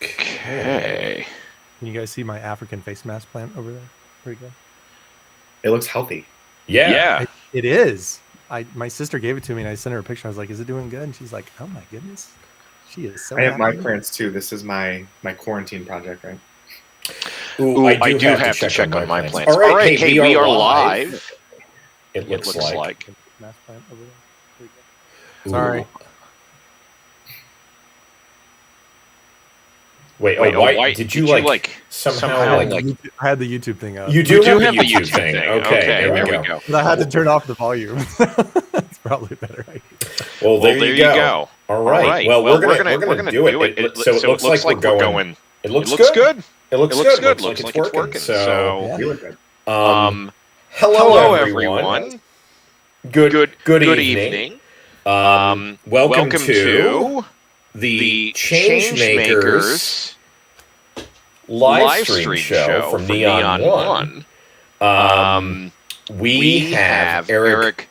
Okay. Can you guys see my African face mask plant over there? Pretty good. It looks healthy. Yeah. It is. My sister gave it to me and I sent her a picture. I was like, "Is it doing good?" And she's like, "Oh my goodness, she is so." I have my happy. plants too. This is my quarantine project, right? Ooh, I do have to check on my plants. All right, hey, we are live. It looks like. Mask plant over there. Pretty good. Ooh. Sorry. Wait, why did you like somehow like I had the YouTube thing up. you do have the YouTube thing? Okay, there we go. But I had to turn off the volume. It's probably a better idea. Well, there you go. All right. Well, we're gonna do it. So it looks like we're going. It looks good. It looks good. Looks like it's working. So You look good. hello everyone. Good evening. Welcome to the Changemakers live stream show from Neon One. We have Eric.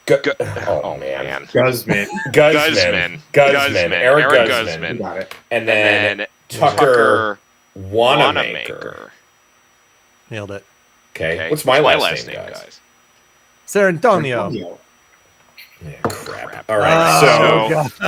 Oh man, Guzman. Eric Guzman, You got it. and then Tucker Wanamaker. Nailed it. Okay, what's my last name, guys? Ser Antonio. Antonio. Yeah, crap. All right,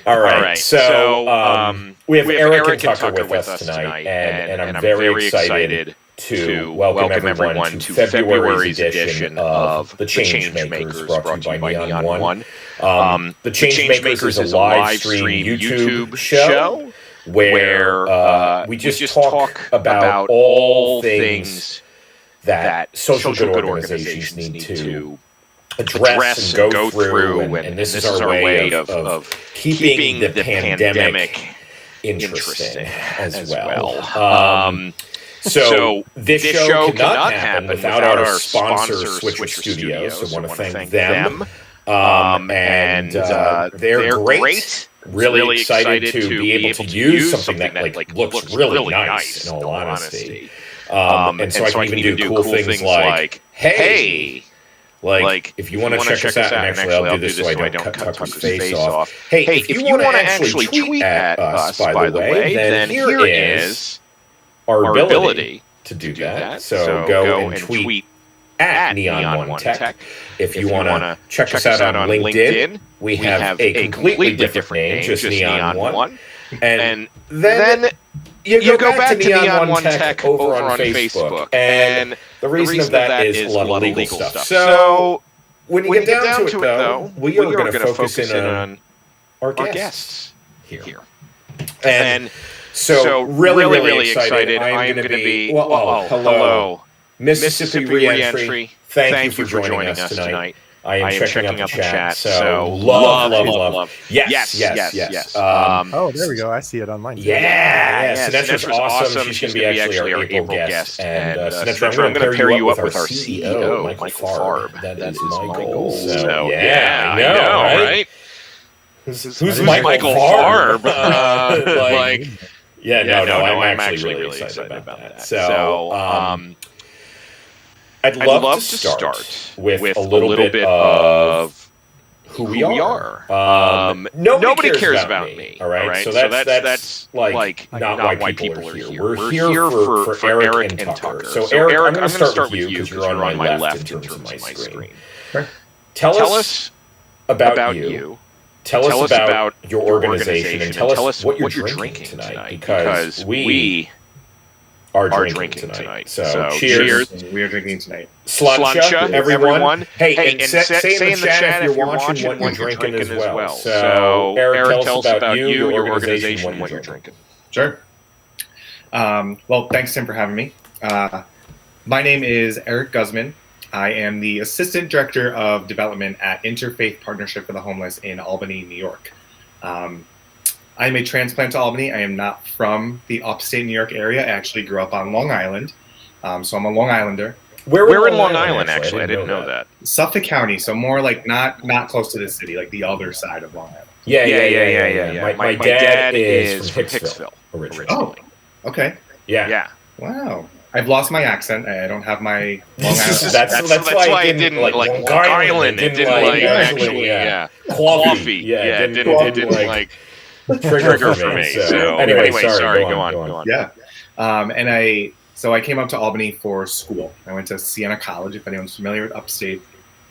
all right. So we have Eric and Tucker with us tonight, and I'm very excited to welcome everyone to February's edition of the Changemakers, brought to you by Neon One. The Changemakers is a live stream YouTube show where we just talk about all things that social good organizations need to address and go through, and this is our way of keeping the pandemic interesting as well. So this show cannot happen without our sponsor, Switch Studios. So I want to thank them. And they're great. Really excited to be able to use something that like looks really nice, in all honesty. And so I can even do cool things like, hey, like if you want to check us out, and actually I'll do this so I don't cut Tucker's face off. Hey, if you want to actually tweet at us, by the way, then here is our ability to do that. So go and tweet at Neon One Tech. If you want to check us out on LinkedIn, we have a completely different name, just Neon One. And then you go back to Neon One Tech over on Facebook. And the reason of that is a lot of legal stuff. So when you get down to it, though, we are going to focus in on our guests here. And so really excited. I'm going to be, hello, Mississippi Reentry. Thank you for joining us tonight. I am checking out the chat. So love. Yes. Oh, there we go. I see it online. Yeah. Sinetra's awesome. She's going to be actually our April guest. And Sinetra, I'm going to pair you up with our CEO, Michael Farb. That is my goal. So yeah, I know, right? Who's Michael Farb? I'm actually really excited about that. So I'd love to start with a little bit of who we are. Nobody cares about me. All right, so that's like not why people are here. We're here for Eric and Tucker. So Eric, I'm going to start with you because you're on my left in terms of my screen. Tell us about you. Tell us about your organization and tell us what you're drinking tonight because we are drinking tonight. So cheers. We are drinking tonight. Slancha, everyone. Hey, and say in the chat if you're watching what you're drinking as well. So Eric, tell us about you, your organization, and what you're drinking. Sure. Well, thanks, Tim, for having me. My name is Eric Guzman. I am the Assistant Director of Development at Interfaith Partnership for the Homeless in Albany, New York. I'm a transplant to Albany. I am not from the upstate New York area. I actually grew up on Long Island, so I'm a Long Islander. Where in Long Island, actually? I didn't know that. Suffolk County, so more like not close to the city, like the other side of Long Island. Yeah. My dad is from Hicksville originally. Oh, okay. Yeah. Wow. I've lost my accent. I don't have my Long Island. That's why it didn't like Long Island. It didn't like actually, coffee. Yeah, it didn't like trigger for me. So anyway, sorry. Go on. Yeah, and I came up to Albany for school. I went to Siena College. If anyone's familiar with upstate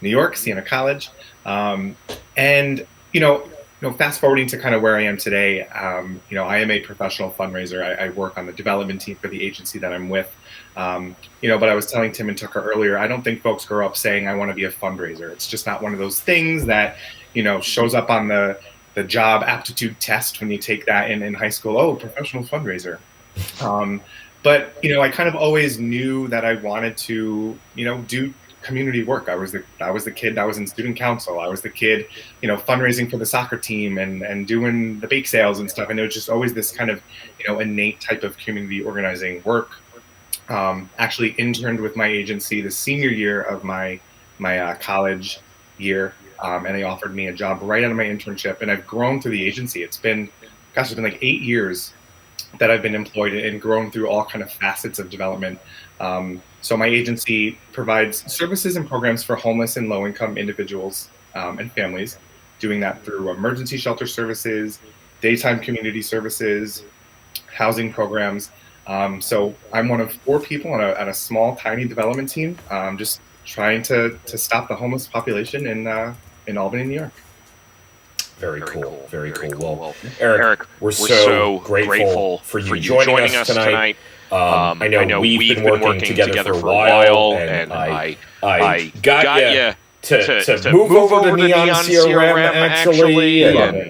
New York, Siena College, and fast forwarding to kind of where I am today, I am a professional fundraiser. I work on the development team for the agency that I'm with. But I was telling Tim and Tucker earlier, I don't think folks grow up saying I want to be a fundraiser. It's just not one of those things that, shows up on the job aptitude test when you take that in high school. Oh, professional fundraiser. But I kind of always knew that I wanted to, do community work. I was the kid that was in student council. I was the kid, fundraising for the soccer team and doing the bake sales and stuff. And it was just always this kind of, innate type of community organizing work. Actually interned with my agency the senior year of my college year, and they offered me a job right out of my internship. And I've grown through the agency. It's been like 8 years that I've been employed and grown through all kind of facets of development. So my agency provides services and programs for homeless and low-income individuals and families, doing that through emergency shelter services, daytime community services, housing programs. So I'm one of 4 people on a small, tiny development team, just trying to stop the homeless population in Albany, New York. Very cool. Well, Eric, we're so grateful for you joining us tonight. I know we've been working together for a while, and I got you to move over to Neon CRM actually.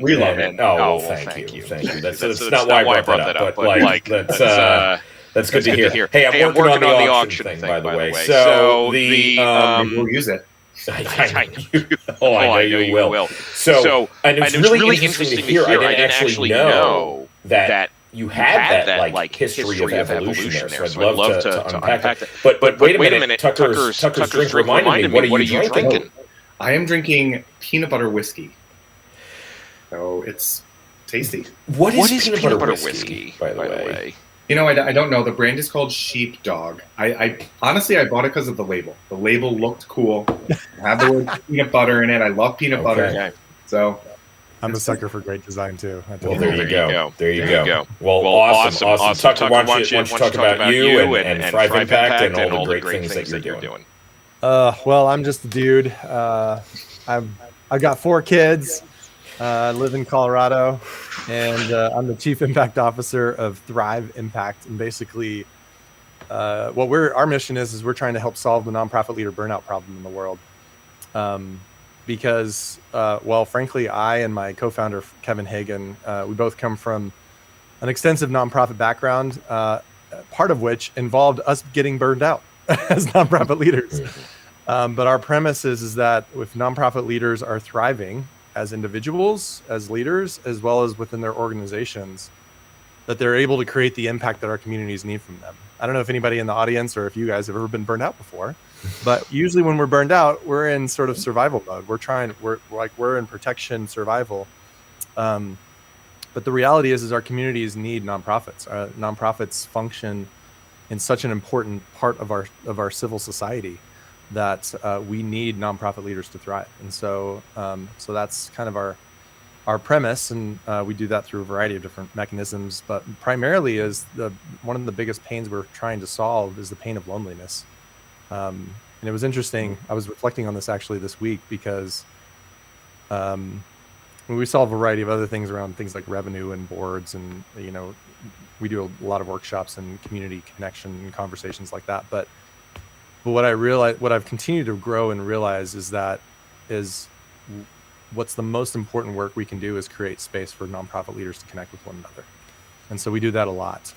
We love it. Oh, thank you. That's not why I brought that up, but that's good to hear. Hey, I'm working on the auction thing, by the way. So we'll use it. I know you will. So, and it's really interesting to hear. I didn't actually know that you had that like history of evolution there. So I'd love to unpack that. But wait a minute, Tucker's drink reminded me. What are you drinking? I am drinking peanut butter whiskey. So it's tasty. What is peanut butter whiskey, by the way? I don't know. The brand is called Sheepdog. I honestly, I bought it because of the label. The label looked cool. It had the word peanut butter in it. I love peanut butter. So I'm a sucker for great design too. Well, there you go. Well, awesome. Tucker, why don't you talk about you and Thrive Impact and all the great things that you're doing? Well, I'm just a dude. I've got 4 kids. I live in Colorado, and I'm the Chief Impact Officer of Thrive Impact. And basically, our mission is we're trying to help solve the nonprofit leader burnout problem in the world. Because, frankly, I and my co-founder Kevin Hagan, we both come from an extensive nonprofit background, part of which involved us getting burned out as nonprofit leaders. But our premise is that if nonprofit leaders are thriving as individuals, as leaders, as well as within their organizations, that they're able to create the impact that our communities need from them. I don't know if anybody in the audience or if you guys have ever been burned out before, but usually when we're burned out, we're in sort of survival mode. We're in protection survival. But the reality is our communities need nonprofits. Nonprofits function in such an important part of our civil society that we need nonprofit leaders to thrive. And so that's kind of our premise, and we do that through a variety of different mechanisms, but primarily is one of the biggest pains we're trying to solve is the pain of loneliness. And it was interesting, I was reflecting on this actually this week because we solve a variety of other things around things like revenue and boards, and we do a lot of workshops and community connection and conversations like that. But what I've continued to grow and realize is what's the most important work we can do is create space for nonprofit leaders to connect with one another. And so we do that a lot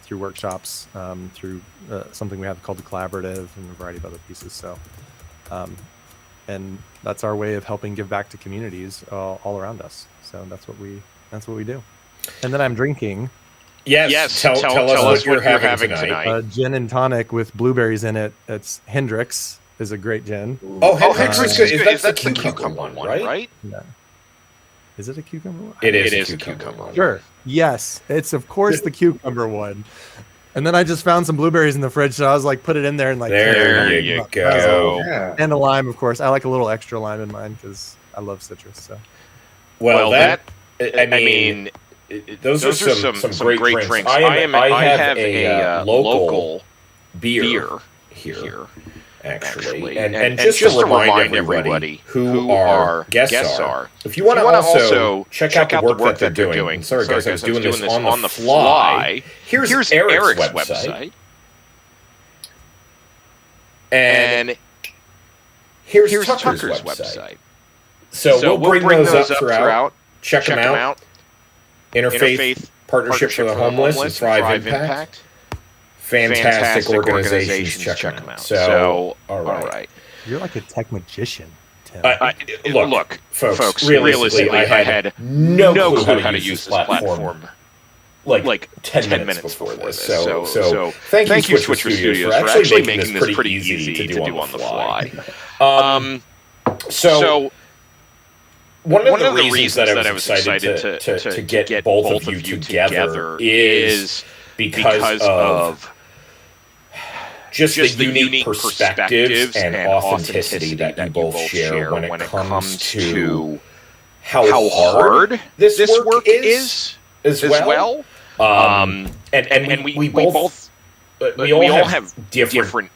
through workshops, through something we have called the Collaborative, and a variety of other pieces. So, and that's our way of helping give back to communities all around us. So that's what we do. And then I'm drinking. Yes. Tell us what you're having tonight. Gin and tonic with blueberries in it. It's Hendrix is a great gin. Oh, Hendrix is that the cucumber one, right? Yeah. Is it a cucumber one? It is a cucumber one. Sure. Yes, it's of course the cucumber one. And then I just found some blueberries in the fridge, so I was like, put it in there and like. There you go. Yeah. And a lime, of course. I like a little extra lime in mine because I love citrus. So. Well, I mean, those are some great drinks. I have a local beer here, actually. And just to remind everybody who our guests are, if you want to also check out the work that they're doing. Sorry, guys, I was doing this on the fly. Here's Eric's website. And here's Tucker's website. So we'll bring those up throughout. Check them out. Interfaith Partnership for the Homeless and Thrive Impact. Fantastic organizations. Check them out. So, all right. You're like a tech magician, Tim. Look, folks, realistically, I had no clue how to use this platform like 10 minutes before this. So thank you, Switcher Studios, for actually making this pretty easy to do on the fly. So one of the reasons that I was excited to get both of you together is because of just the unique perspectives and authenticity that you both share when it comes to how hard this work is as well. And we all have different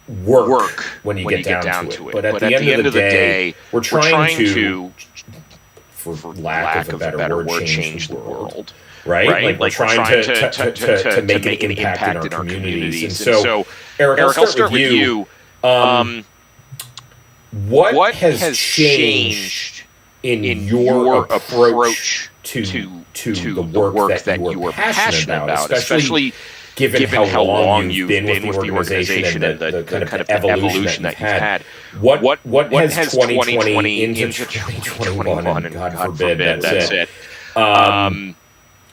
work when you get down to it. But at the end of the day, we're trying to, for lack of a better word, change the world. Right? Like we're trying to make an impact in our communities. And so, Eric, I'll start with you. What has changed in your approach to the work that you are passionate about, especially given how long you've been with the organization and the kind of evolution that you've had? What has 2020 into 2021, and God forbid that's it,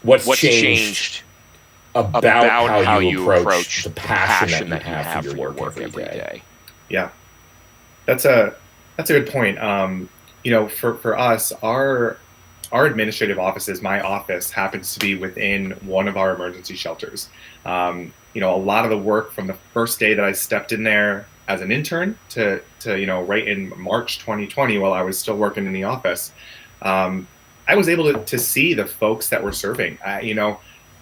what's changed about how you approach the passion that you have for your work every day? Yeah, that's a good point. For us, our administrative offices, my office happens to be within one of our emergency shelters. A lot of the work from the first day that I stepped in there as an intern to right in March 2020, while I was still working in the office, I was able to see the folks that were serving.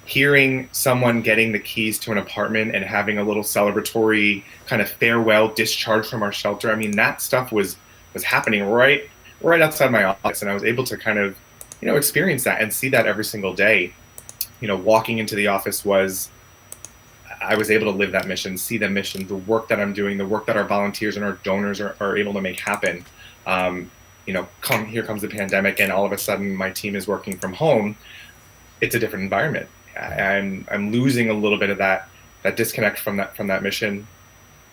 Hearing someone getting the keys to an apartment and having a little celebratory kind of farewell discharge from our shelter. I mean, that stuff was happening right outside my office, and I was able to kind of experience that and see that every single day. Walking into the office I was able to live that mission, see the mission, the work that I'm doing, the work that our volunteers and our donors are able to make happen. Here comes the pandemic, and all of a sudden my team is working from home. It's a different environment. I'm losing a little bit of that disconnect from that mission.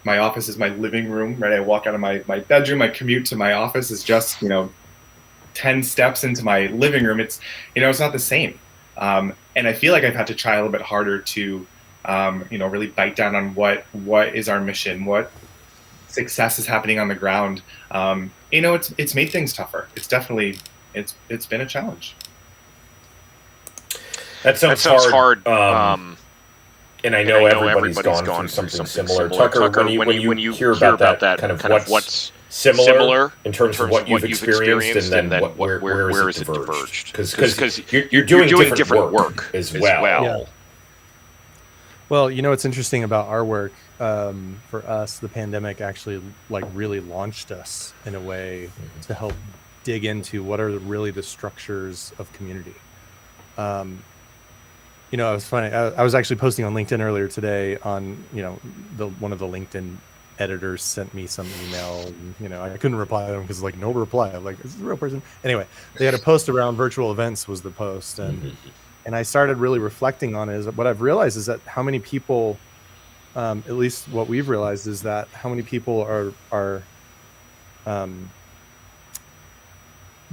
My office is my living room, right? I walk out of my bedroom, my commute to my office is just, 10 steps into my living room. It's, it's not the same. And I feel like I've had to try a little bit harder to, really bite down on what is our mission, what success is happening on the ground. It's made things tougher. It's definitely, it's been a challenge. That sounds hard. And I know everybody's gone through something similar. Tucker, when you hear about that, kind of what's similar in terms of what you've experienced, and then where is it diverged? Because you're doing different work as well. Yeah. Well, what's interesting about our work, for us, the pandemic actually really launched us in a way to help dig into what are really the structures of community. It was funny. I was actually posting on LinkedIn earlier today on, one of the LinkedIn editors sent me some email, and, I couldn't reply to them because no reply. I'm like, this is a real person. Anyway, they had a post around virtual events was the post. And I started really reflecting on it. What I've realized is that how many people, at least what we've realized is that how many people are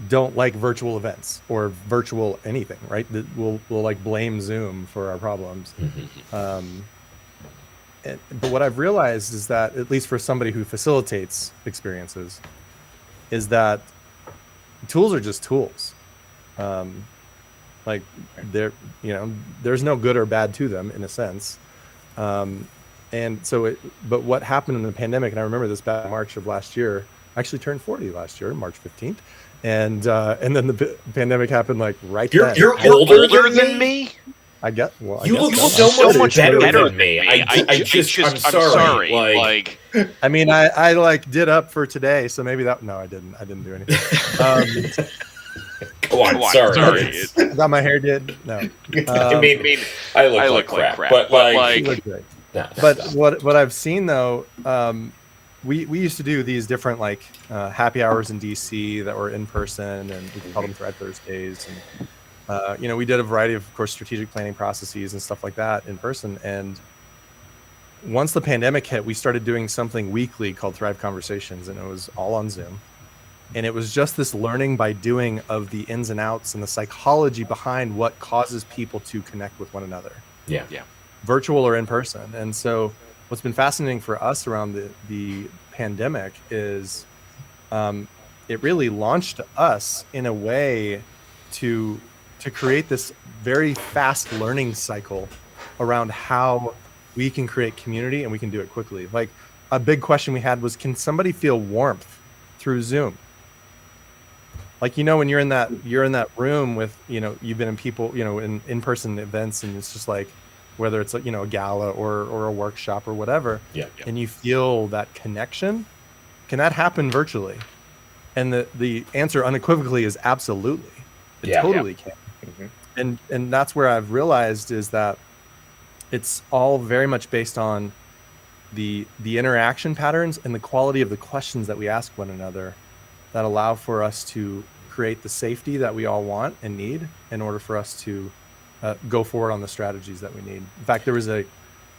don't like virtual events or virtual anything, right? That we'll blame Zoom for our problems. But what I've realized is that, at least for somebody who facilitates experiences, is that tools are just tools. There's no good or bad to them in a sense. And so, but what happened in the pandemic, and I remember this back in March of last year, I actually turned 40 last year, March 15th. And then the pandemic happened like right then. You're older than me? I guess. Well, you look so much better than me. I'm sorry. Like, I mean, I like did up for today, so maybe that. No, I didn't. I didn't do anything. Go on. Sorry. Got my hair did. No. I mean, I look like crap. But like, you look great. No. But what I've seen though, we used to do these different like happy hours in DC that were in person, and we called them Thread Thursdays, and we did a variety of course, strategic planning processes and stuff like that in person. And once the pandemic hit, we started doing something weekly called Thrive Conversations, and it was all on Zoom. And it was just this learning by doing of the ins and outs and the psychology behind what causes people to connect with one another. Yeah. Virtual or in person. And so what's been fascinating for us around the pandemic is it really launched us in a way to create this very fast learning cycle around how we can create community, and we can do it quickly. Like a big question we had was, can somebody feel warmth through Zoom? Like, when you're in that room with, you've been in people, in-person events, and it's just like, whether it's a gala or a workshop or whatever, and you feel that connection, can that happen virtually? And the answer unequivocally is absolutely. It totally can. Mm-hmm. And that's where I've realized is that it's all very much based on the interaction patterns and the quality of the questions that we ask one another that allow for us to create the safety that we all want and need in order for us to go forward on the strategies that we need. In fact, there was and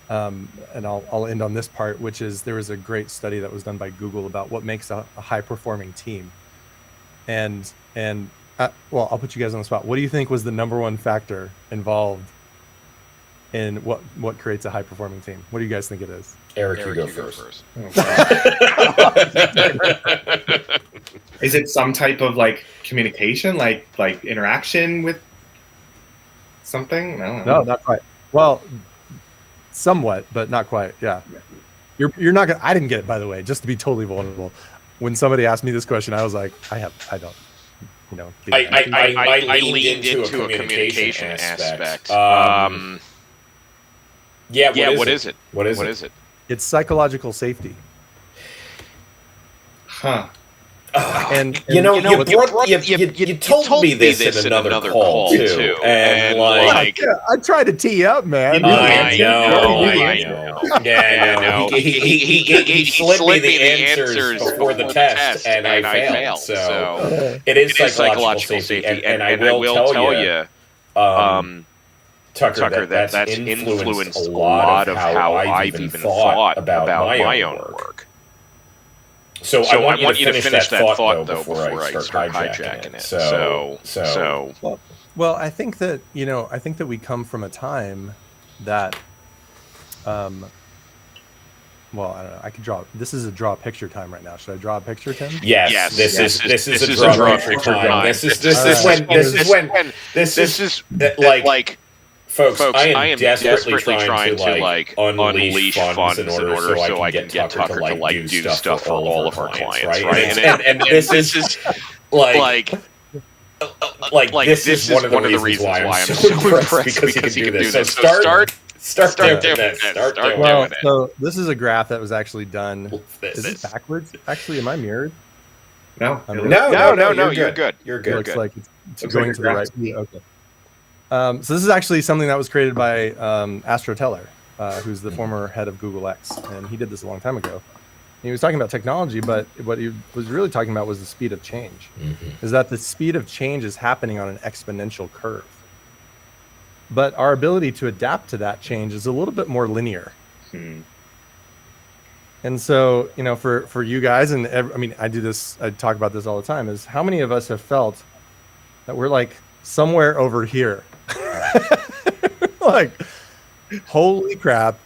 I'll end on this part, which is there was a great study that was done by Google about what makes a high-performing team. And I'll put you guys on the spot. What do you think was the number one factor involved in what creates a high-performing team? What do you guys think it is? Eric, you go first. Is it some type of like communication, like interaction with something? No, not quite. Well, somewhat, but not quite. Yeah. You're not gonna. I didn't get it, by the way. Just to be totally vulnerable, when somebody asked me this question, I was like, I don't. I leaned into a communication aspect. What is it? What is it? It's psychological safety. Huh. And you told me this in another call too, and like I tried to tee you up, man. I know. Yeah, he slid me the answers before the test, and I failed. So it is psychological safety, and I will tell you, Tucker, that's influenced a lot of how I've even thought about my own work. So I want you to finish that thought though before I start hijacking it. Well, I think that we come from a time that, I don't know. I could draw. This is a draw picture time right now. Should I draw a picture, Tim? Yes. This is a draw picture time. This is like. Folks, I am desperately trying to like unleash funds in order so I can get Tucker to like do stuff for all of our clients, right? And this is like this is one of the reasons why I'm so impressed because he can do this. So start doing it. So this is a graph that was actually done. Is it backwards? Actually, am I mirrored? No, you're good. It looks like it's going to the right. Okay. So this is actually something that was created by Astro Teller, who's the former head of Google X, and he did this a long time ago. And he was talking about technology, but what he was really talking about was the speed of change. Mm-hmm. Is that the speed of change is happening on an exponential curve, but our ability to adapt to that change is a little bit more linear. Hmm. And so, for you guys, and I talk about this all the time, is how many of us have felt that we're like somewhere over here? Like, holy crap,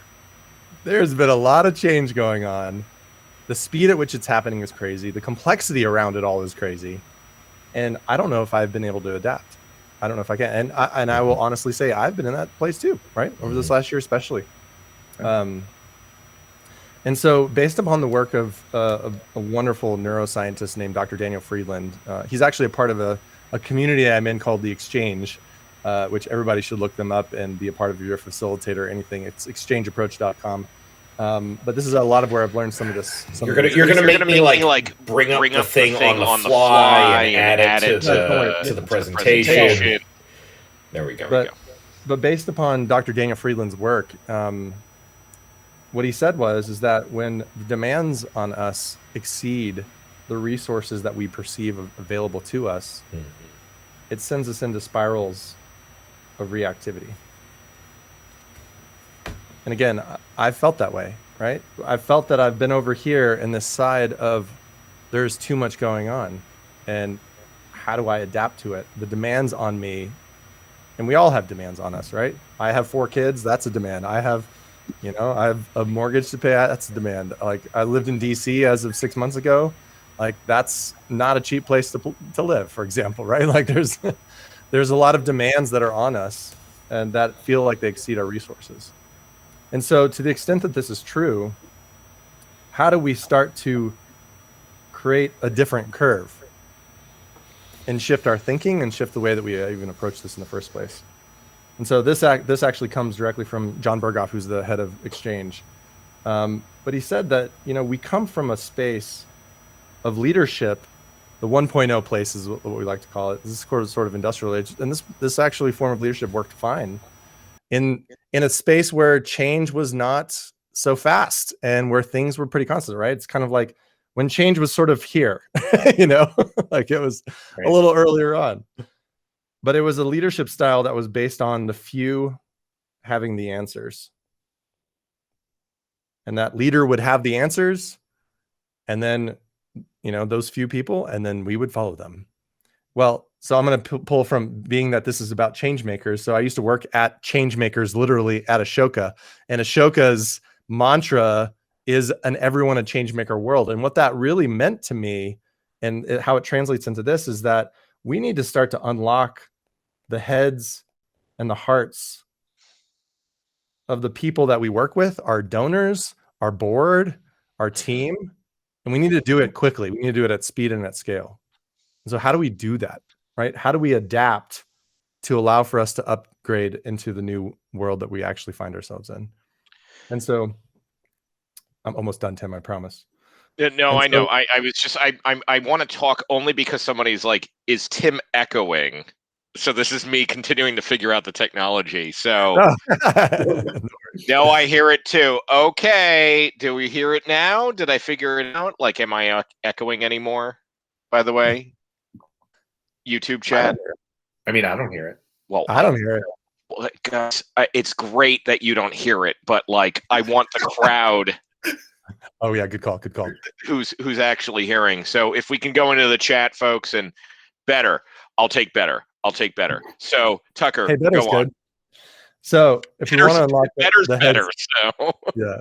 there's been a lot of change going on. The speed at which it's happening is crazy. The complexity around it all is crazy. And I don't know if I've been able to adapt. I don't know if I can. And I will honestly say I've been in that place too, right? Over this last year especially. And so based upon the work of a wonderful neuroscientist named Dr. Daniel Friedland, he's actually a part of a community I'm in called The Exchange, which everybody should look them up and be a part of your facilitator or anything. It's exchangeapproach.com. But this is a lot of where I've learned some of this. You're gonna make me like bring up the thing on the fly and add it to the presentation. There we go. But based upon Dr. Daniel Friedland's work, what he said is that when the demands on us exceed the resources that we perceive available to us, it sends us into spirals of reactivity. And again, I felt that way, right? I felt that I've been over here in this side of there's too much going on. And how do I adapt to it? The demands on me, and we all have demands on us, right? I have 4 kids. That's a demand. I have a mortgage to pay. That's a demand. Like, I lived in DC as of 6 months ago. Like, that's not a cheap place to live, for example, right? Like, there's a lot of demands that are on us and that feel like they exceed our resources. And so to the extent that this is true, how do we start to create a different curve and shift our thinking and shift the way that we even approach this in the first place? And so this actually comes directly from John Berghoff, who's the head of Exchange. But he said that, we come from a space of leadership. The 1.0 place is what we like to call it. This is sort of industrial age. And this actually form of leadership worked fine in a space where change was not so fast and where things were pretty constant, right? It's kind of like when change was sort of here, like it was a little earlier on. But it was a leadership style that was based on the few having the answers. And that leader would have the answers, and then, those few people, and then we would follow them. Well, so I'm going to pull from being that this is about changemakers. So I used to work at Changemakers, literally at Ashoka. And Ashoka's mantra is an everyone a changemaker world. And what that really meant to me and how it translates into this is that we need to start to unlock the heads and the hearts of the people that we work with, our donors, our board, our team. And we need to do it quickly. We need to do it at speed and at scale. And so how do we do that, right? How do we adapt to allow for us to upgrade into the new world that we actually find ourselves in? And so I'm almost done, Tim, I promise. No, I know. I was just, I want to talk only because somebody's like, is Tim echoing? So this is me continuing to figure out the technology. So no, I hear it too. Okay. Do we hear it now? Did I figure it out? Like, am I echoing anymore, by the way? YouTube chat. I don't hear it. Well, I don't hear it. Well, guys, it's great that you don't hear it, but like, I want the crowd. Oh yeah, good call. Who's actually hearing? So if we can go into the chat, folks, and better, I'll take better. So Tucker, hey, better's go on. Good. So if we want to unlock the better, so yeah,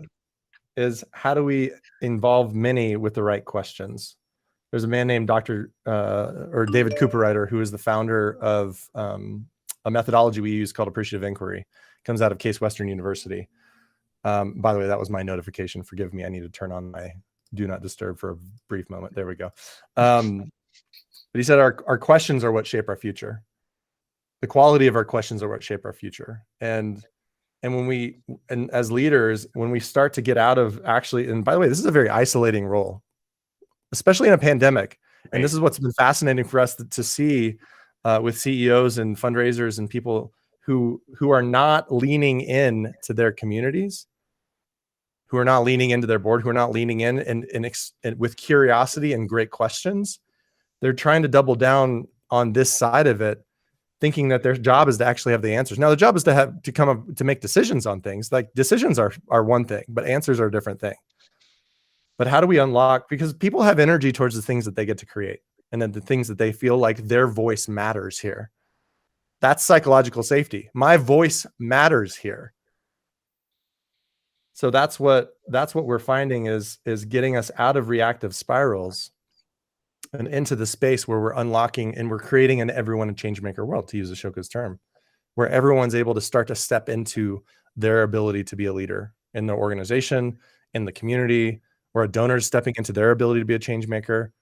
is how do we involve many with the right questions? There's a man named Dr. or David Cooperrider, who is the founder of a methodology we use called appreciative inquiry. It comes out of Case Western University. By the way, that was my notification. Forgive me. I need to turn on my do not disturb for a brief moment. There we go. But he said our questions are what shape our future. The quality of our questions are what shape our future. And as leaders, when we start to get out of and by the way, this is a very isolating role, especially in a pandemic. Right. And this is what's been fascinating for us to see with CEOs and fundraisers and people who are not leaning in to their communities, who are not leaning into their board, who are not leaning in and with curiosity and great questions. They're trying to double down on this side of it, thinking that their job is to actually have the answers. Now, the job is to make decisions on things. Like, decisions are one thing, but answers are a different thing. But how do we unlock? Because people have energy towards the things that they get to create, and then the things that they feel like their voice matters here. That's psychological safety. My voice matters here. So that's what we're finding is getting us out of reactive spirals and into the space where we're unlocking and we're creating an everyone a changemaker world, to use Ashoka's term, where everyone's able to start to step into their ability to be a leader in the organization, in the community, or a donor stepping into their ability to be a change maker,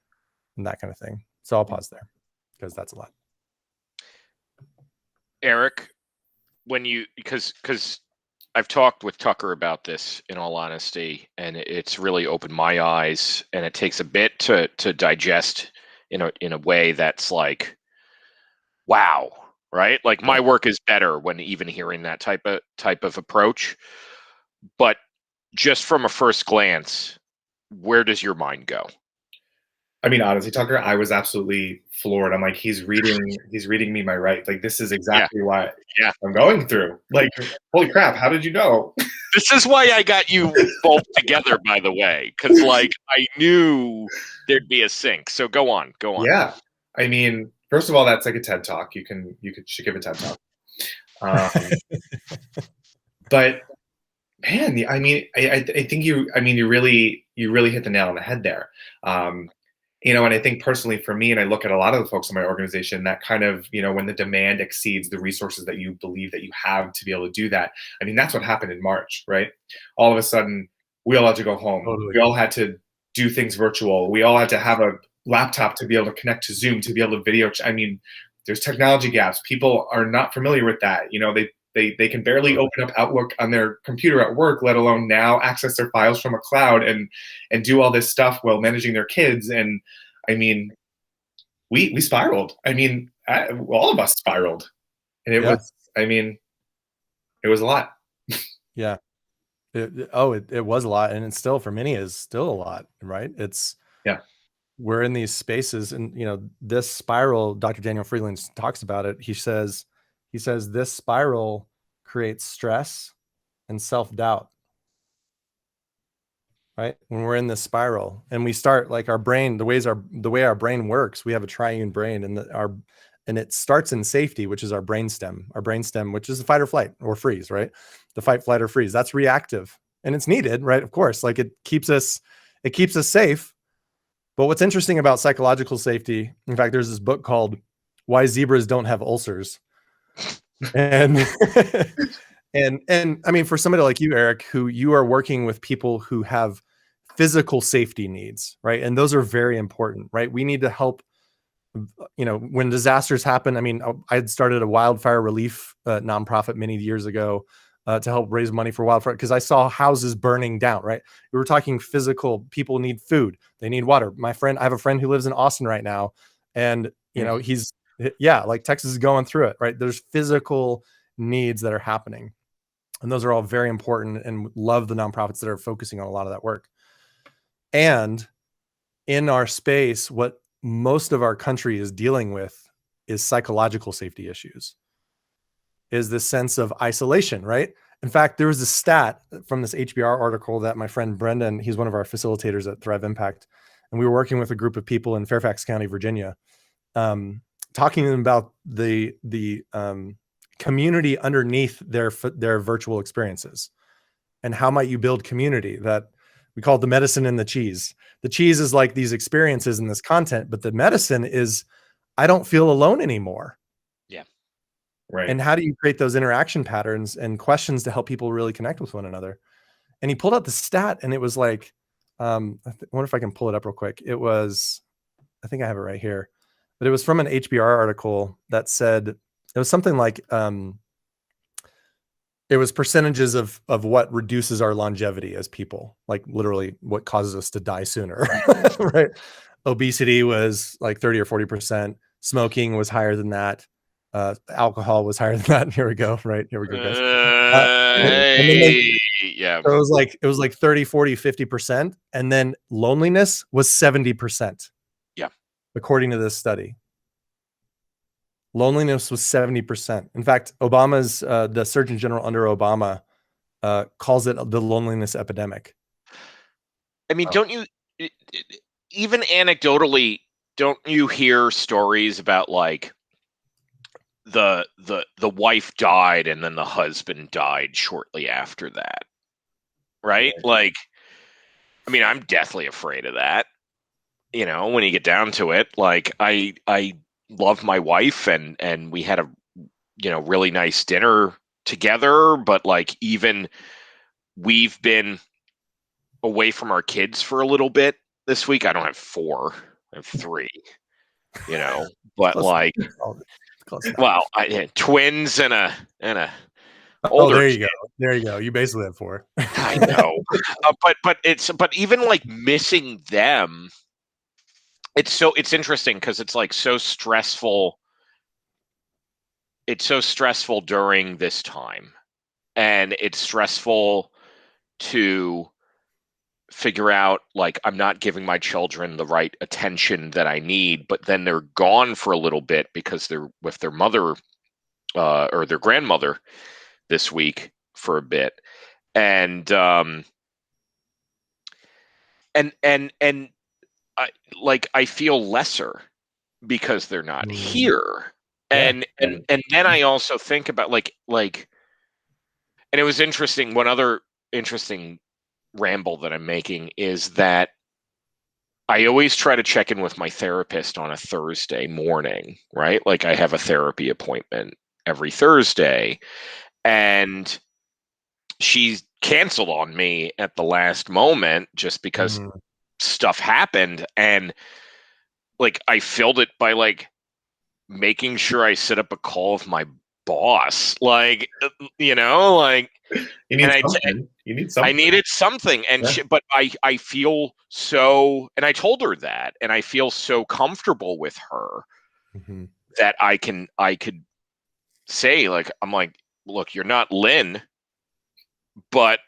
and that kind of thing. So I'll pause there because that's a lot. Eric, because I've talked with Tucker about this, in all honesty, and it's really opened my eyes, and it takes a bit to digest in a way that's like, wow, right? Like my work is better when even hearing that type of approach. But just from a first glance, where does your mind go? I mean, honestly, Tucker, I was absolutely floored. I'm like, he's reading me my right. Like, this is exactly what I'm going through. Like, holy crap, how did you know? This is why I got you both together, by the way, because like I knew there'd be a sync. So go on. Yeah, I mean, first of all, that's like a TED Talk. You should give a TED Talk. But man, I mean, I think you really hit the nail on the head there. And I think personally for me, and I look at a lot of the folks in my organization, that kind of, when the demand exceeds the resources that you believe that you have to be able to do that. I mean, that's what happened in March, right? All of a sudden, we all had to go home. Totally. We all had to do things virtual. We all had to have a laptop to be able to connect to Zoom, to be able to video. I mean, there's technology gaps. People are not familiar with that. They can barely open up Outlook on their computer at work, let alone now access their files from a cloud and do all this stuff while managing their kids. And I mean, we spiraled. I mean, all of us spiraled, and it was a lot. Yeah. It was a lot, and it's still, for many, is still a lot, right? We're in these spaces, and this spiral, Dr. Daniel Freeland talks about it. He says this spiral creates stress and self-doubt, right? When we're in this spiral and we start, like, our brain, the way our brain works, we have a triune brain, and it starts in safety, which is our brainstem, which is the fight or flight or freeze, right? The fight, flight, or freeze. That's reactive, and it's needed, right? Of course, like it keeps us safe. But what's interesting about psychological safety, in fact, there's this book called Why Zebras Don't Have Ulcers. And and I mean, for somebody like you, Eric, who you are working with people who have physical safety needs, right? And those are very important, right? We need to help, when disasters happen. I mean, I had started a wildfire relief nonprofit many years ago to help raise money for wildfire, because I saw houses burning down, right? We were talking physical. People need food. They need water. I have a friend who lives in Austin right now, and he's like Texas is going through it, right? There's physical needs that are happening, and those are all very important, and love the nonprofits that are focusing on a lot of that work. And in our space, what most of our country is dealing with is psychological safety issues, is this sense of isolation, right? In fact, there was a stat from this HBR article that my friend Brendan, he's one of our facilitators at Thrive Impact, and we were working with a group of people in Fairfax County, Virginia, talking about the community underneath their virtual experiences, and how might you build community. That we call it the medicine and the cheese. The cheese is like these experiences and this content, but the medicine is, I don't feel alone anymore. Yeah. Right. And how do you create those interaction patterns and questions to help people really connect with one another? And he pulled out the stat, and it was like, I wonder if I can pull it up real quick. It was, I think I have it right here, but it was from an HBR article that said, it was something like, it was percentages of what reduces our longevity as people, like literally what causes us to die sooner, right? Obesity was like 30 or 40%. Smoking was higher than that. Alcohol was higher than that. Here we go. Right. Here we go, guys. Yeah. So it was like 30, 40, 50%. And then loneliness was 70%. Yeah. According to this study. Loneliness was 70%. In fact, Obama's, the Surgeon General under Obama calls it the loneliness epidemic. I mean, don't you, even anecdotally, don't you hear stories about like the wife died and then the husband died shortly after that, right? Like, I mean, I'm deathly afraid of that. When you get down to it, like I love my wife, and we had a really nice dinner together, but like even we've been away from our kids for a little bit this week. I don't have 4, I have 3, but like, well, I had twins and a older. Oh, there you go. There you go. You basically have 4. I know, but even like missing them, it's interesting because it's like so stressful. It's so stressful during this time, and it's stressful to figure out, like, I'm not giving my children the right attention that I need, but then they're gone for a little bit because they're with their mother or their grandmother this week for a bit. And I feel lesser because they're not here. And then I also think about like and it was interesting. One other interesting ramble that I'm making is that I always try to check in with my therapist on a Thursday morning, right? Like I have a therapy appointment every Thursday, and she canceled on me at the last moment just because stuff happened. And like I filled it by like making sure I set up a call with my boss, like, like you need something. You need something. I needed something, and but I feel so, and I told her that, and I feel so comfortable with her that I could say, like, I'm like, look, you're not Lynn, but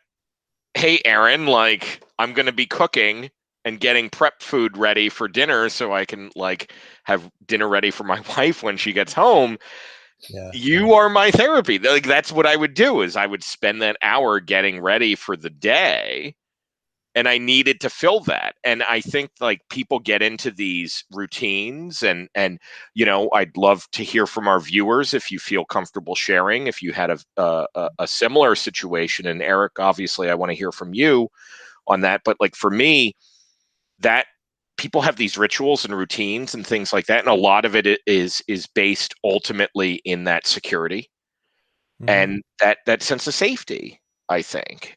hey, Aaron, like, I'm gonna be cooking and getting prep food ready for dinner so I can like have dinner ready for my wife when she gets home. You are my therapy. Like that's what I would do, is I would spend that hour getting ready for the day, and I needed to fill that. And I think like people get into these routines, and I'd love to hear from our viewers if you feel comfortable sharing, if you had a similar situation. And Eric, obviously I want to hear from you on that, but like for me, that people have these rituals and routines and things like that, and a lot of it is based ultimately in that security and that sense of safety, I think.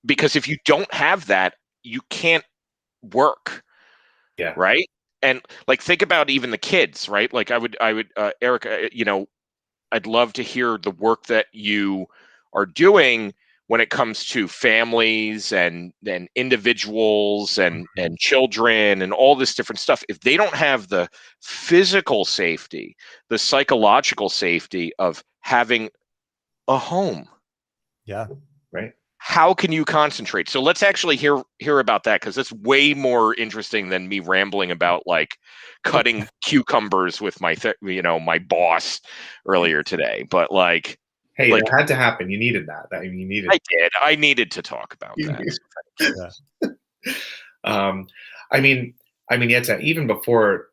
Because if you don't have that, you can't work. Yeah. Right. And like think about even the kids, right? Like I would Eric, I'd love to hear the work that you are doing when it comes to families and individuals and children and all this different stuff. If they don't have the physical safety, the psychological safety of having a home, right, how can you concentrate? So let's actually hear about that, because it's way more interesting than me rambling about like cutting cucumbers with my my boss earlier today. But like, hey, it had to happen. You needed that. You needed. I needed to talk about that. I mean, even before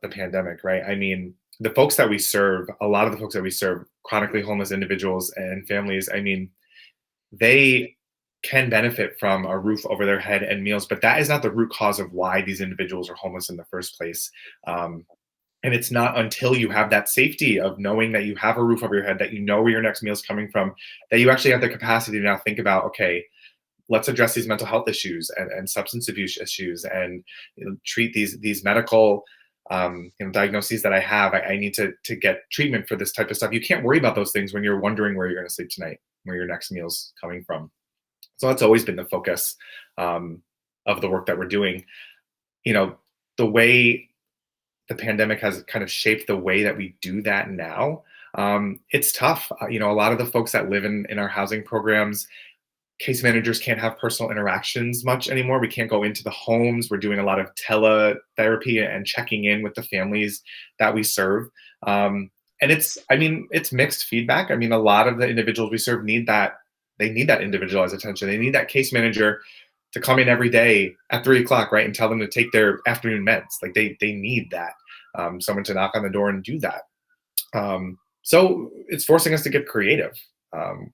the pandemic, right? I mean, the folks that we serve, a lot of the folks that we serve, chronically homeless individuals and families, I mean, they can benefit from a roof over their head and meals, but that is not the root cause of why these individuals are homeless in the first place. And it's not until you have that safety of knowing that you have a roof over your head, that you know where your next meal is coming from, that you actually have the capacity to now think about, okay, let's address these mental health issues and substance abuse issues, and treat these medical diagnoses that I have. I need to get treatment for this type of stuff. You can't worry about those things when you're wondering where you're going to sleep tonight, where your next meal's coming from. So that's always been the focus of the work that we're doing. The way the pandemic has kind of shaped the way that we do that now, it's tough. A lot of the folks that live in our housing programs, case managers can't have personal interactions much anymore. We can't go into the homes. We're doing a lot of teletherapy and checking in with the families that we serve. And it's mixed feedback. I mean, a lot of the individuals we serve need that individualized attention. They need that case manager to come in every day at 3:00, right, and tell them to take their afternoon meds. Like they need that, someone to knock on the door and do that. So it's forcing us to get creative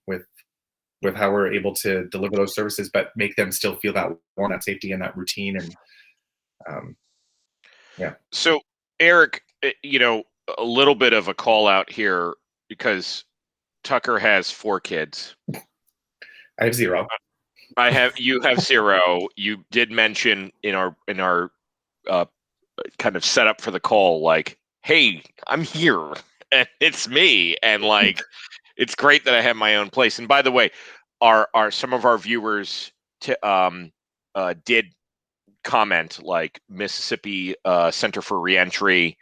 with how we're able to deliver those services, but make them still feel that warmth, that safety, and that routine. And So Eric, a little bit of a call out here, because Tucker has 4 kids. I have 0. You have 0. You did mention in our kind of setup for the call, like, hey, I'm here and it's me, and like it's great that I have my own place. And by the way, some of our viewers did comment, like Mississippi Center for Reentry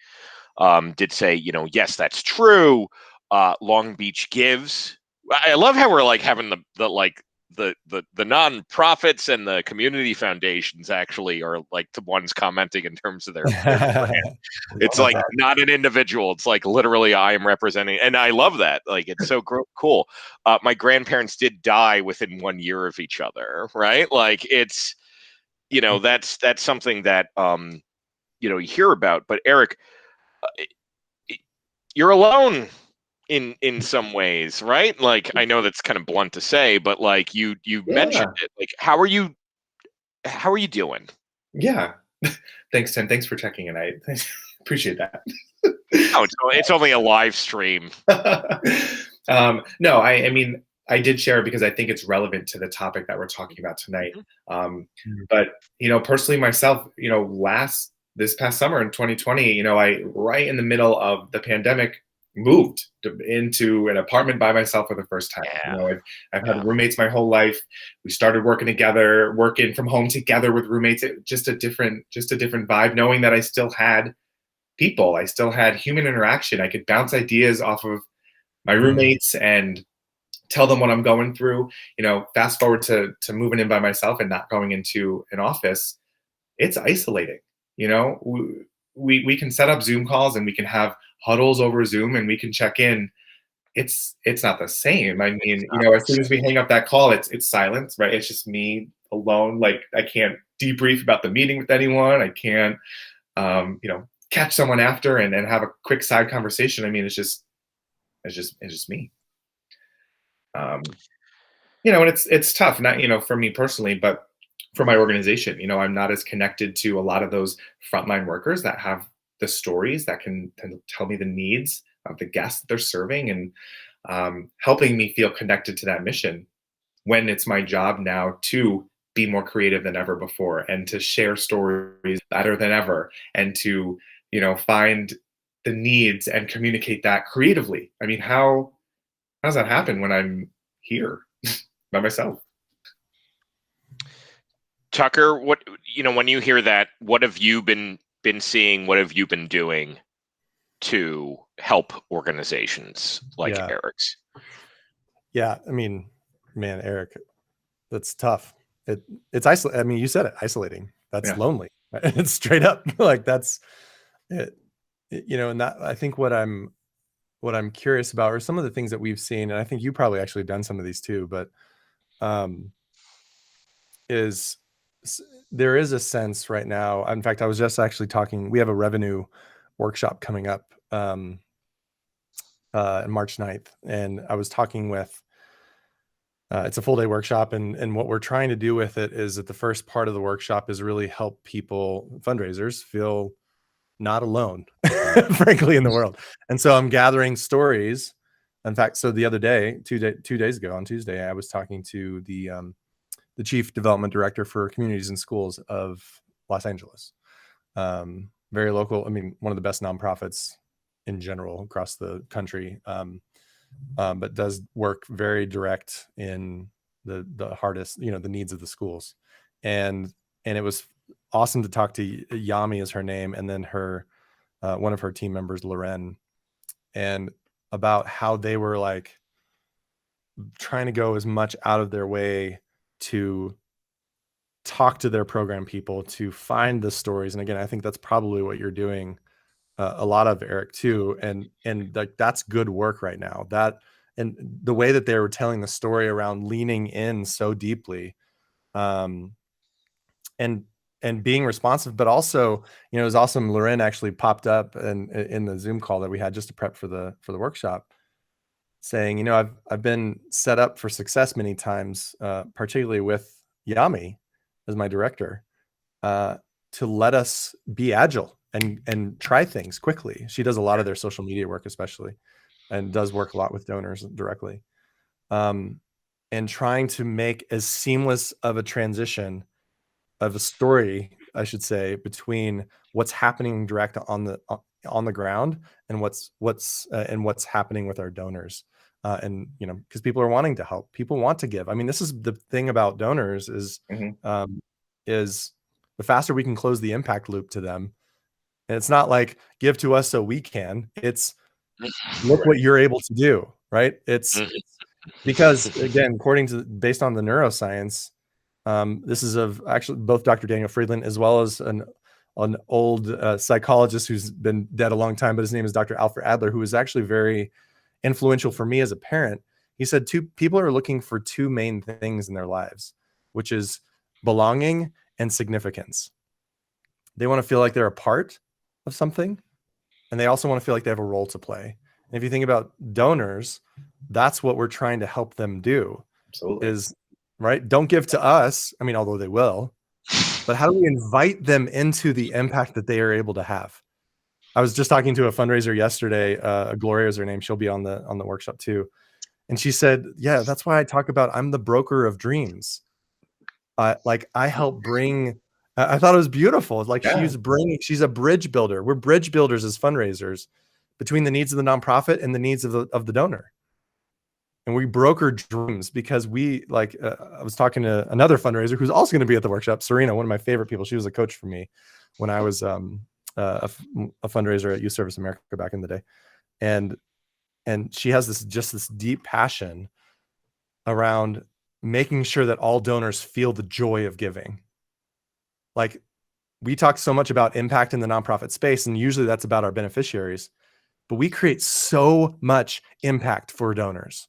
did say, yes, that's true. Long Beach Gives. I love how we're like having the nonprofits and the community foundations actually are like the ones commenting in terms of their brand. It's like not an individual. It's like literally I am representing, and I love that. Like it's so cool. My grandparents did die within 1 year of each other, right? Like it's, that's something that you hear about. But Eric, you're alone in some ways, right? Like I know that's kind of blunt to say, but like you mentioned it. Like how are you doing? Yeah. Thanks, Tim. Thanks for checking in. I appreciate that. Oh, it's only a live stream. No, I mean, I did share it because I think it's relevant to the topic that we're talking about tonight. But personally myself, this past summer in 2020, I right in the middle of the pandemic moved into an apartment by myself for the first time. Yeah. I've had roommates my whole life. We started working together, working from home together with roommates. Just a different vibe, knowing that I still had people. I still had human interaction. I could bounce ideas off of my roommates and tell them what I'm going through. Fast forward to moving in by myself and not going into an office. It's isolating. We can set up Zoom calls and we can have huddles over Zoom and we can check in. It's not the same. I mean, as soon as we hang up that call, it's silence, right? It's just me alone. Like I can't debrief about the meeting with anyone. I can't, catch someone after and have a quick side conversation. I mean, it's just me. And it's tough, not, for me personally, but for my organization. I'm not as connected to a lot of those frontline workers that have the stories that can tell me the needs of the guests that they're serving and helping me feel connected to that mission, when it's my job now to be more creative than ever before and to share stories better than ever and to, find the needs and communicate that creatively. I mean, how does that happen when I'm here by myself? Tucker, what when you hear that, what have you been seeing? What have you been doing to help organizations like Eric's? Yeah, I mean, man, Eric, that's tough. It's isolating. I mean, you said it, isolating. That's lonely. It's straight up like that's it. And that I think what I'm curious about are some of the things that we've seen, and I think you probably actually done some of these too, but there is a sense right now. In fact, I was just actually talking, we have a revenue workshop coming up on March 9th. And I was talking with, it's a full day workshop. And what we're trying to do with it is that the first part of the workshop is really help people, fundraisers, feel not alone, frankly, in the world. And so I'm gathering stories. In fact, so the other day, 2 days ago on Tuesday, I was talking to the chief development director for communities and schools of Los Angeles. Very local. I mean, one of the best nonprofits in general across the country, but does work very direct in the hardest, the needs of the schools. And it was awesome to talk to Yami is her name. And then her, one of her team members, Loren, and about how they were like trying to go as much out of their way to talk to their program people, to find the stories. And again, I think that's probably what you're doing a lot of, Eric, too. And like, that's good work right now. And the way that they were telling the story around leaning in so deeply, and being responsive, but also, it was awesome. Loren actually popped up in the Zoom call that we had just to prep for the workshop, saying, I've been set up for success many times, particularly with Yami as my director, to let us be agile and try things quickly. She does a lot of their social media work, especially, and does work a lot with donors directly. and trying to make as seamless of a transition of a story, I should say, between what's happening direct on the ground and what's happening with our donors. And because people are wanting to help, people want to give. I mean, this is the thing about donors is the faster we can close the impact loop to them. And it's not like give to us so we can. It's look what you're able to do, right? It's because again, based on the neuroscience, this is of actually both Dr. Daniel Friedland as well as an old psychologist who's been dead a long time, but his name is Dr. Alfred Adler, who was actually very influential for me as a parent. He said people are looking for two main things in their lives, which is belonging and significance. They want to feel like they're a part of something, and they also want to feel like they have a role to play. And if you think about donors, that's what we're trying to help them do. Absolutely. Is right. Don't give to us. I mean, although they will, but how do we invite them into the impact that they are able to have? I was just talking to a fundraiser yesterday. Gloria is her name. She'll be on the workshop too. And she said, yeah, that's why I talk about, I'm the broker of dreams. Like I help bring, I thought it was beautiful. Like she's a bridge builder. We're bridge builders as fundraisers between the needs of the nonprofit and the needs of the donor. And we broker dreams because I was talking to another fundraiser who's also going to be at the workshop, Serena, one of my favorite people. She was a coach for me when I was a fundraiser at Youth Service America back in the day. And she has this deep passion around making sure that all donors feel the joy of giving. Like we talk so much about impact in the nonprofit space, and usually that's about our beneficiaries, but we create so much impact for donors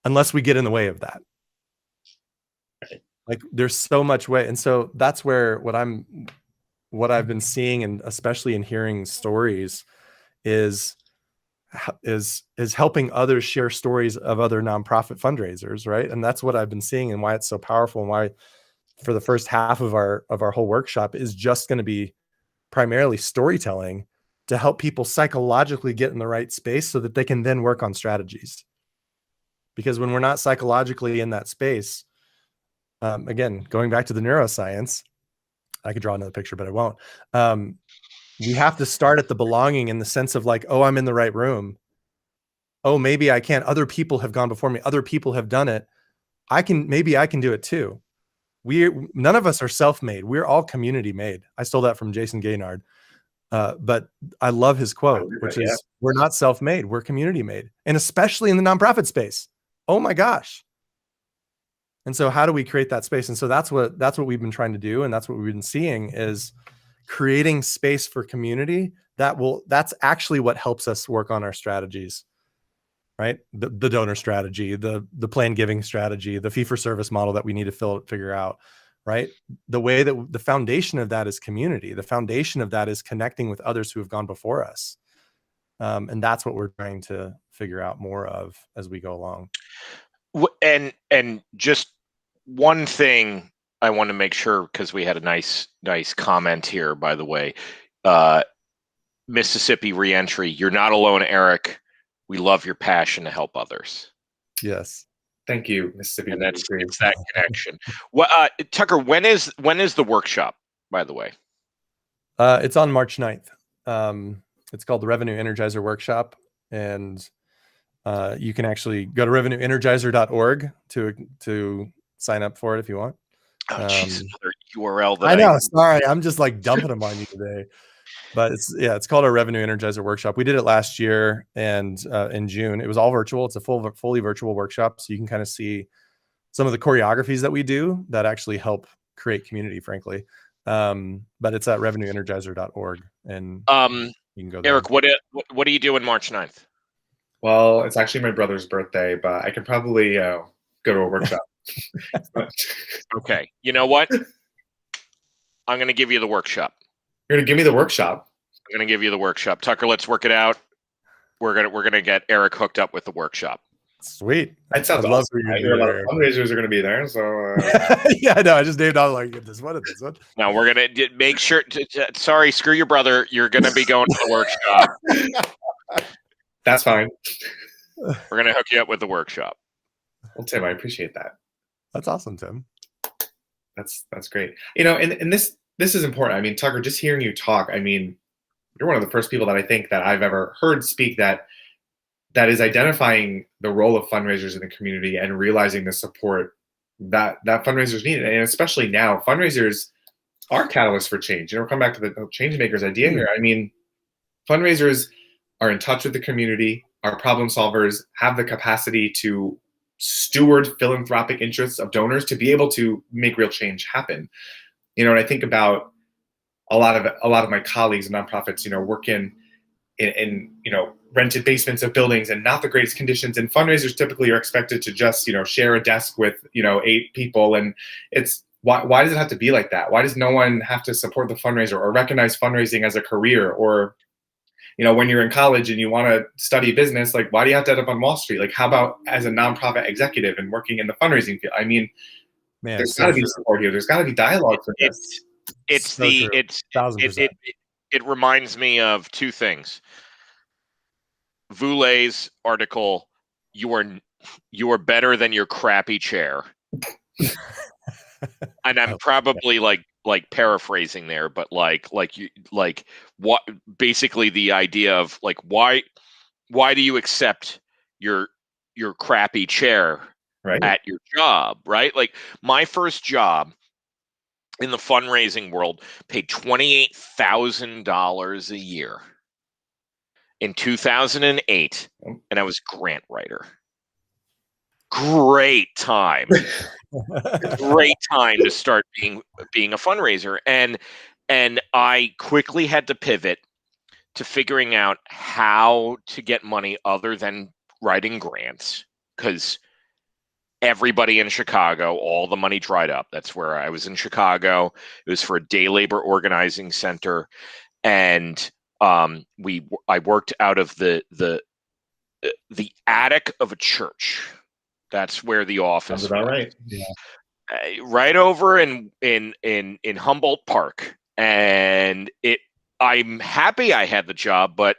unless we get in the way of that. Like there's so much way. And so that's where what I've been seeing, and especially in hearing stories, is helping others share stories of other nonprofit fundraisers, right? And that's what I've been seeing, and why it's so powerful, and why for the first half of our whole workshop is just going to be primarily storytelling to help people psychologically get in the right space so that they can then work on strategies. Because when we're not psychologically in that space, again, going back to the neuroscience, I could draw another picture, but I won't. We have to start at the belonging, in the sense of like, oh, I'm in the right room. Oh, maybe I can. Other people have gone before me. Other people have done it. Maybe I can do it too. None of us are self-made. We're all community made. I stole that from Jason Gaynard. But I love his quote, which is, we're not self-made, we're community made. And especially in the nonprofit space. Oh my gosh. And so how do we create that space? And so that's what we've been trying to do. And that's what we've been seeing, is creating space for community that's actually what helps us work on our strategies, right? The donor strategy, the planned giving strategy, the fee-for-service model that we need to figure out, right? The way that the foundation of that is community. The foundation of that is connecting with others who have gone before us. And that's what we're trying to figure out more of as we go along. And just one thing I want to make sure, because we had a nice comment here, by the way. Mississippi reentry. You're not alone, Eric. We love your passion to help others. Yes. Thank you, Mississippi. And it's that connection. Well, Tucker, when is the workshop, by the way? It's on March 9th. It's called the Revenue Energizer Workshop. And you can actually go to revenueenergizer.org to sign up for it if you want. Oh, jeez, another URL that I know. Sorry, I'm just like dumping them on you today. But it's called our Revenue Energizer Workshop. We did it last year, and in June. It was all virtual. It's a fully virtual workshop, so you can kind of see some of the choreographies that we do that actually help create community, frankly. But it's at revenueenergizer.org, and you can go there. Eric, what do you do on March 9th? Well, it's actually my brother's birthday, but I could probably go to a workshop. Okay, you know what? I'm going to give you the workshop. You're going to give me the workshop? I'm going to give you the workshop. Tucker, let's work it out. We're gonna get Eric hooked up with the workshop. Sweet. That sounds awesome. I hear a lot of fundraisers are going to be there, so yeah, I know. I just named all like this one and this one. No, we're gonna make sure. Sorry, screw your brother. You're gonna be going to the workshop. That's fine. We're gonna hook you up with the workshop. Well, Tim, I appreciate that. That's awesome, Tim. That's great. And this is important. I mean, Tucker, just hearing you talk, I mean, you're one of the first people that I think that I've ever heard speak that is identifying the role of fundraisers in the community and realizing the support that fundraisers need. And especially now, fundraisers are catalysts for change. Come back to the Changemakers idea here. I mean, fundraisers are in touch with the community, are problem solvers, have the capacity to steward philanthropic interests of donors to be able to make real change happen. And I think about a lot of my colleagues and nonprofits, work in rented basements of buildings and not the greatest conditions. And fundraisers typically are expected to just, share a desk with, 8 people. And it's, why does it have to be like that? Why does no one have to support the fundraiser or recognize fundraising as a career? Or, when you're in college and you want to study business, like, why do you have to end up on Wall Street? Like, how about as a nonprofit executive and working in the fundraising field? I mean, there's got to be support here. There's got to be dialogue for this. It reminds me of 2 things. Voulet's article, you are better than your crappy chair. And I'm probably like paraphrasing there, but what basically the idea of like why do you accept your crappy chair at your job, right? Like my first job in the fundraising world paid $28,000 a year in 2008, and I was grant writer. Great time. Great time to start being a fundraiser. And I quickly had to pivot to figuring out how to get money other than writing grants, because everybody in Chicago, all the money dried up. That's where I was in Chicago. It was for a day labor organizing center. And I worked out of the attic of a church. That's where the office was. About right. Yeah. Right over in Humboldt Park. And I'm happy I had the job, but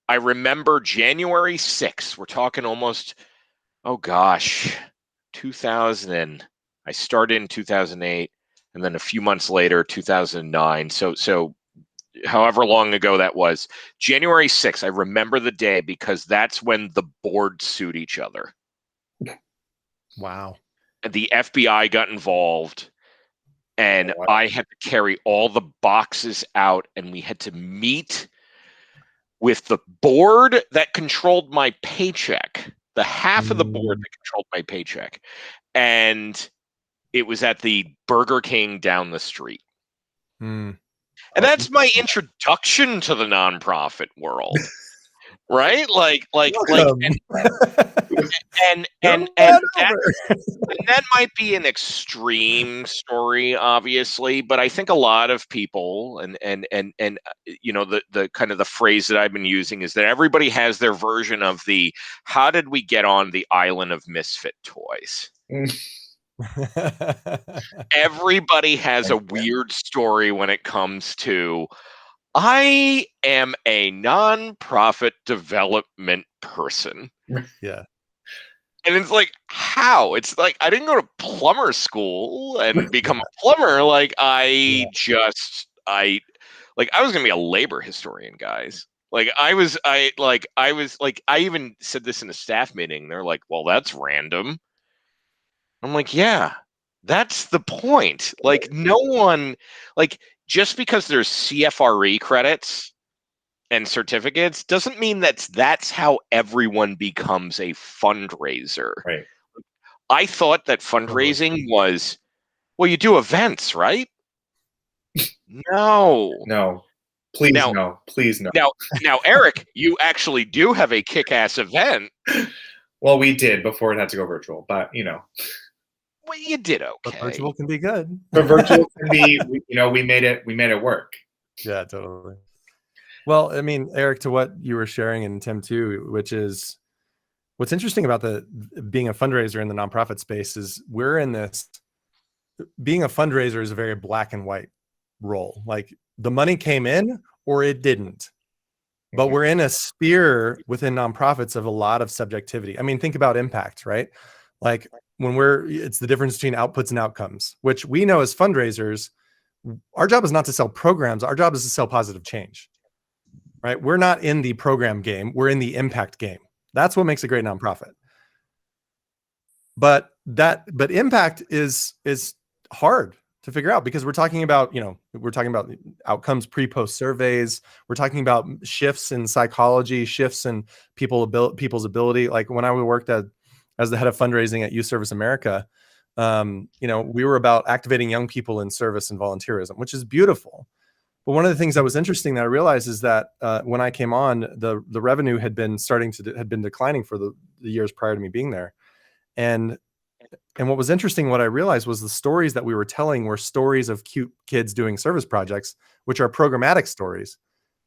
I remember January 6th. We're talking almost, 2000. I started in 2008, and then a few months later, 2009. So however long ago that was, January 6th, I remember the day because that's when the board sued each other. Wow. And the FBI got involved, and I had to carry all the boxes out, and we had to meet with the board that controlled my paycheck, the half of the board that controlled my paycheck. And it was at the Burger King down the street. And that's my introduction to the nonprofit world. Right? And that might be an extreme story, obviously, but I think a lot of people and the kind of the phrase that I've been using is that everybody has their version of the how did we get on the island of misfit toys? Everybody has a weird story when it comes to I am a nonprofit development person. Yeah. And it's like, how? It's like, I didn't go to plumber school and become a plumber. Like, I was going to be a labor historian, guys. Like, I even said this in a staff meeting. They're like, well, that's random. I'm like, yeah, that's the point. Like, no one, like, just because there's CFRE credits and certificates doesn't mean that's how everyone becomes a fundraiser. Right. I thought that fundraising was, well, you do events, right? No. Please no. Now, Eric, you actually do have a kick-ass event. Well, we did before it had to go virtual, but Well, you did okay. But virtual can be good. But virtual can be, we made it work. Yeah, totally. Well, I mean, Eric, to what you were sharing, and Tim too, which is what's interesting about being a fundraiser in the nonprofit space is we're in this. Being a fundraiser is a very black and white role. Like the money came in or it didn't. But we're in a sphere within nonprofits of a lot of subjectivity. I mean, think about impact, right? Like it's the difference between outputs and outcomes, which we know as fundraisers, our job is not to sell programs. Our job is to sell positive change, right? We're not in the program game. We're in the impact game. That's what makes a great nonprofit. But impact is hard to figure out, because we're talking about outcomes, pre-post surveys. We're talking about shifts in psychology, shifts in people's ability. Like when I worked as the head of fundraising at Youth Service America, we were about activating young people in service and volunteerism, which is beautiful. But one of the things that was interesting that I realized is that when I came on, the revenue had been declining for the years prior to me being there. And what was interesting, what I realized was the stories that we were telling were stories of cute kids doing service projects, which are programmatic stories.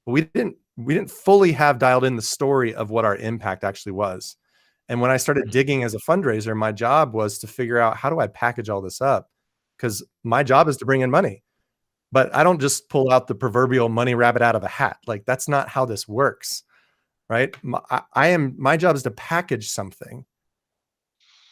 But we didn't fully have dialed in the story of what our impact actually was. And when I started digging as a fundraiser, my job was to figure out, how do I package all this up? Because my job is to bring in money. But I don't just pull out the proverbial money rabbit out of a hat. Like, that's not how this works, right? My job is to package something.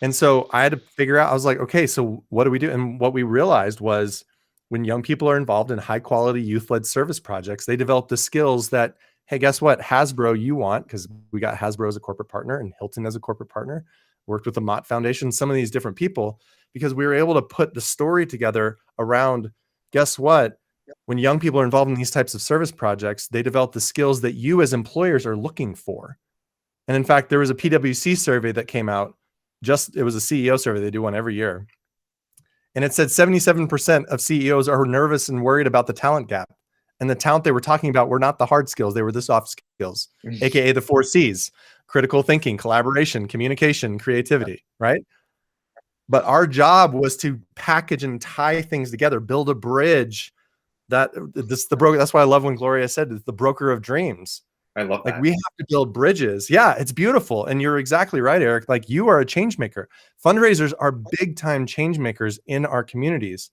And so I had to figure out, I was like, okay, so what do we do? And what we realized was, when young people are involved in high quality youth-led service projects, they develop the skills that, hey, guess what? Hasbro, you want, because we got Hasbro as a corporate partner and Hilton as a corporate partner, worked with the Mott Foundation, some of these different people, because we were able to put the story together around, guess what? When young people are involved in these types of service projects, they develop the skills that you as employers are looking for. And in fact, there was a PwC survey that came out. It was a CEO survey. They do one every year. And it said 77% of CEOs are nervous and worried about the talent gap. And the talent they were talking about were not the hard skills. They were the soft skills, AKA the 4 C's: critical thinking, collaboration, communication, creativity, right? But our job was to package and tie things together, build a bridge. That's why I love when Gloria said it's the broker of dreams. I love that. Like, we have to build bridges. Yeah, it's beautiful. And you're exactly right, Eric. Like, you are a change maker. Fundraisers are big time change makers in our communities.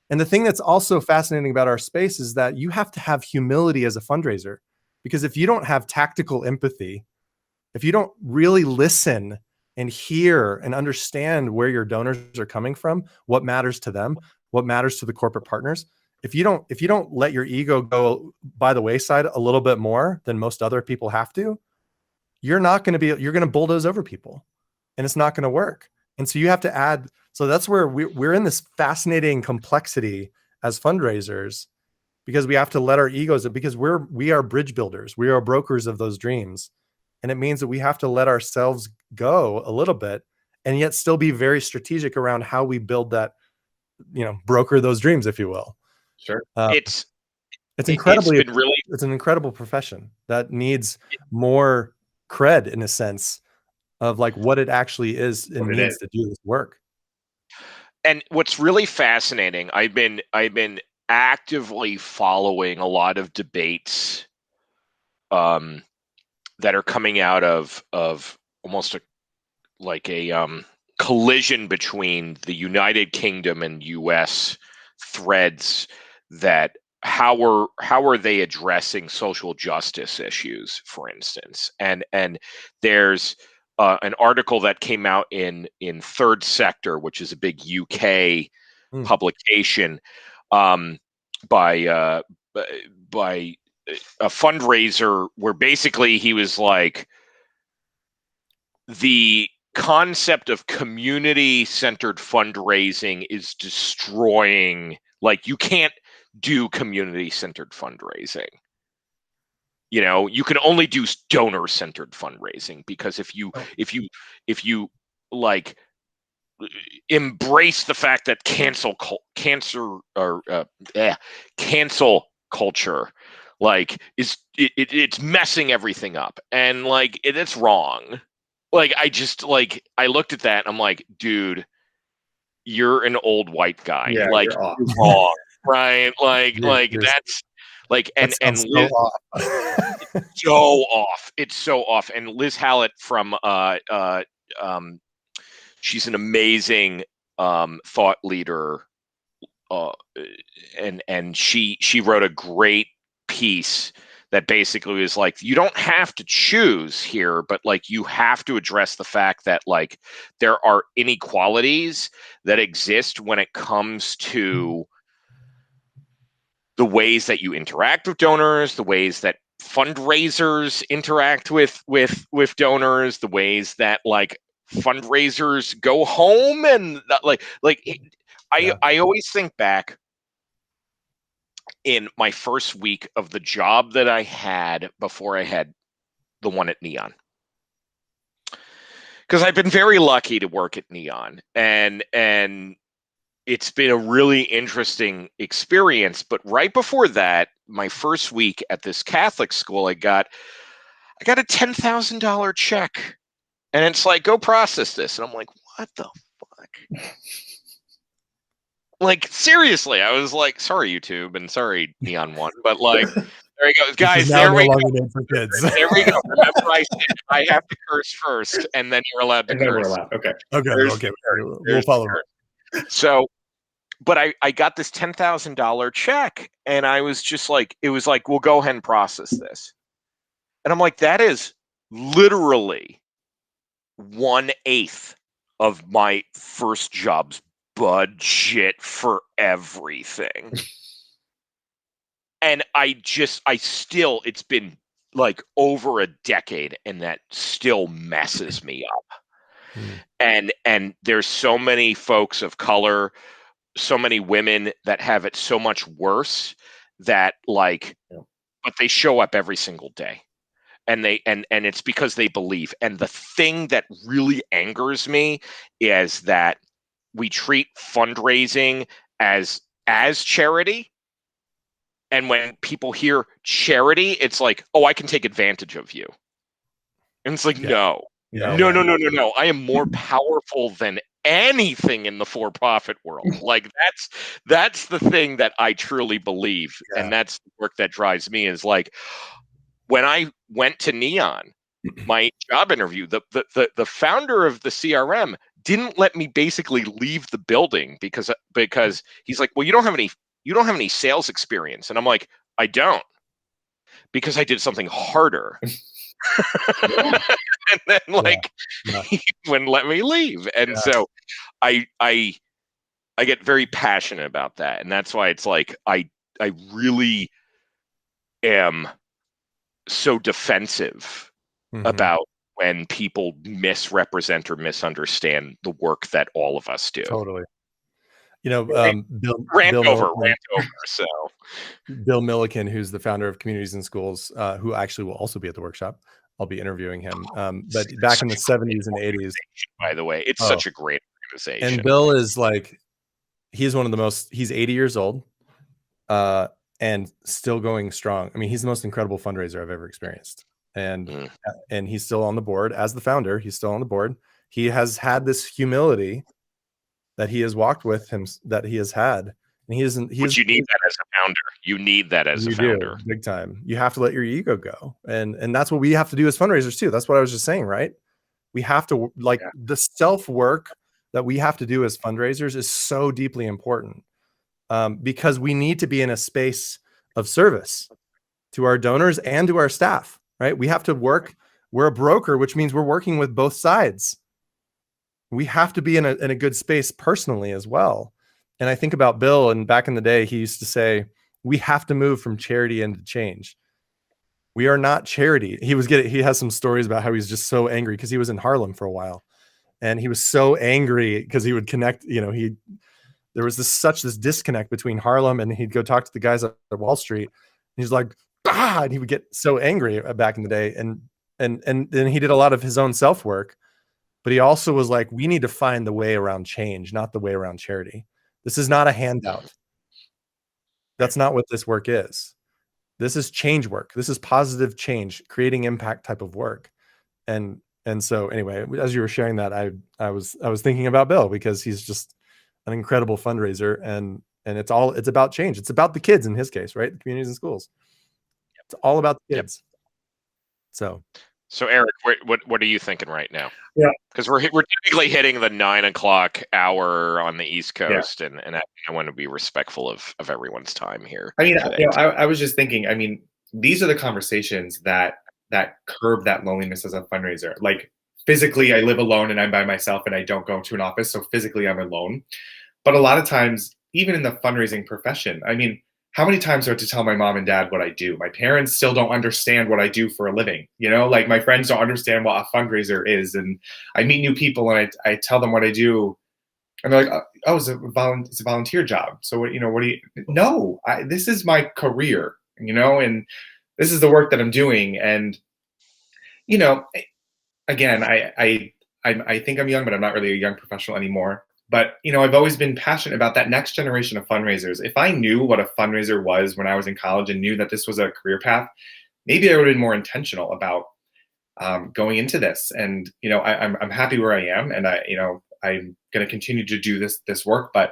And the thing that's also fascinating about our space is that you have to have humility as a fundraiser, because if you don't have tactical empathy, if you don't really listen and hear and understand where your donors are coming from, what matters to them, what matters to the corporate partners, if you don't let your ego go by the wayside a little bit more than most other people have to, you're going to bulldoze over people, and it's not going to work. And so you have to add. So that's where we're in this fascinating complexity as fundraisers, because we have to let our egos, because we are bridge builders. We are brokers of those dreams. And it means that we have to let ourselves go a little bit, and yet still be very strategic around how we build that, broker those dreams, if you will. Sure. It's an incredible profession that needs more cred, in a sense, of like what it actually is and needs to do this work. And what's really fascinating, I've been actively following a lot of debates that are coming out of almost a collision between the United Kingdom and US threads, that how are they addressing social justice issues, for instance. And there's an article that came out in Third Sector, which is a big UK publication, by a fundraiser, where basically he was like, the concept of community-centered fundraising is destroying, like, you can't do community-centered fundraising. You can only do donor-centered fundraising, because if you like embrace the fact that cancel culture, like, it's messing everything up, and like it's wrong. Like, I looked at that and I'm like, dude, you're an old white guy. Yeah, like, you're wrong, right? Like that's like, and Liz, so off. It's so off. And Liz Hallett from she's an amazing thought leader, and she wrote a great piece that basically is like, you don't have to choose here, but like you have to address the fact that like there are inequalities that exist when it comes to the ways that you interact with donors, the ways that fundraisers interact with donors, the ways that like fundraisers go home, and I always think back in my first week of the job that I had before I had the one at Neon. Because I've been very lucky to work at Neon, and it's been a really interesting experience. But right before that, my first week at this Catholic school, I got a $10,000 check, and it's like, go process this. And I'm like, what the fuck? Like, seriously, I was like, sorry, YouTube, and sorry, Neon One, but like, there you go, guys. There we go. For kids. There we go. Remember, I said I have to curse first, and then you're allowed to curse. Okay. We'll follow. So, but I got this $10,000 check, and I was just like, it was like, well, go ahead and process this, and I'm like, that is literally 1/8 of my first job's budget for everything. And it's been like over a decade, and that still messes me up. And there's so many folks of color, so many women that have it so much worse that like, but they show up every single day. And it's because they believe. And the thing that really angers me is that we treat fundraising as charity. And when people hear charity, it's like, oh, I can take advantage of you. And it's like, no. I am more powerful than anything in the for-profit world. Like that's the thing that I truly believe. Yeah. And that's the work that drives me, is like, when I went to Neon, my job interview, the founder of the CRM didn't let me basically leave the building because he's like, well, you don't have any sales experience. And I'm like, I don't, because I did something harder. And then he wouldn't let me leave. And so I get very passionate about that. And that's why it's like, I really am so defensive about when people misrepresent or misunderstand the work that all of us do. Totally. You know, rant over. So Bill Milliken, who's the founder of Communities in Schools, who actually will also be at the workshop. I'll be interviewing him. But back in the 70s and 80s, by the way, it's such a great organization. And Bill is like, he's 80 years old, and still going strong. I mean, he's the most incredible fundraiser I've ever experienced. And he's still on the board as the founder. He's still on the board. He has had this humility that he has walked with him, that he has had. And but you need that as a founder. You need that as a founder. Big time. You have to let your ego go. And that's what we have to do as fundraisers too. That's what I was just saying, right? We have to, the self-work that we have to do as fundraisers is so deeply important, because we need to be in a space of service to our donors and to our staff, right? We have to work. We're a broker, which means we're working with both sides. We have to be in a good space personally as well. And I think about Bill, and back in the day, he used to say, we have to move from charity into change. We are not charity. He has some stories about how he's just so angry because he was in Harlem for a while, and he was so angry because he would connect, there was this disconnect between Harlem, and he'd go talk to the guys at Wall Street. And he's like, and he would get so angry back in the day. And then he did a lot of his own self-work, but he also was like, we need to find the way around change, not the way around charity. This is not a handout. That's not what this work is. This is change work. This is positive change, creating impact type of work. And so anyway, as you were sharing that, I was thinking about Bill, because he's just an incredible fundraiser, and it's about change. It's about the kids in his case, right? The communities and schools. It's all about the kids. So Eric, what are you thinking right now? Yeah, because we're typically hitting the 9 o'clock hour on the East Coast, and I want to be respectful of everyone's time here. I mean, I was just thinking. I mean, these are the conversations that curb that loneliness as a fundraiser. Like physically, I live alone and I'm by myself and I don't go to an office, so physically I'm alone. But a lot of times, even in the fundraising profession, I mean, how many times do I have to tell my mom and dad what I do? My parents still don't understand what I do for a living. You know, like my friends don't understand what a fundraiser is. And I meet new people and I tell them what I do. And they're like, oh, it's a volunteer job. So what, what do you, no, this is my career, and this is the work that I'm doing. And, again, I think I'm young, but I'm not really a young professional anymore. But, I've always been passionate about that next generation of fundraisers. If I knew what a fundraiser was when I was in college and knew that this was a career path, maybe I would have been more intentional about going into this. And, I'm happy where I am. And I'm going to continue to do this work. But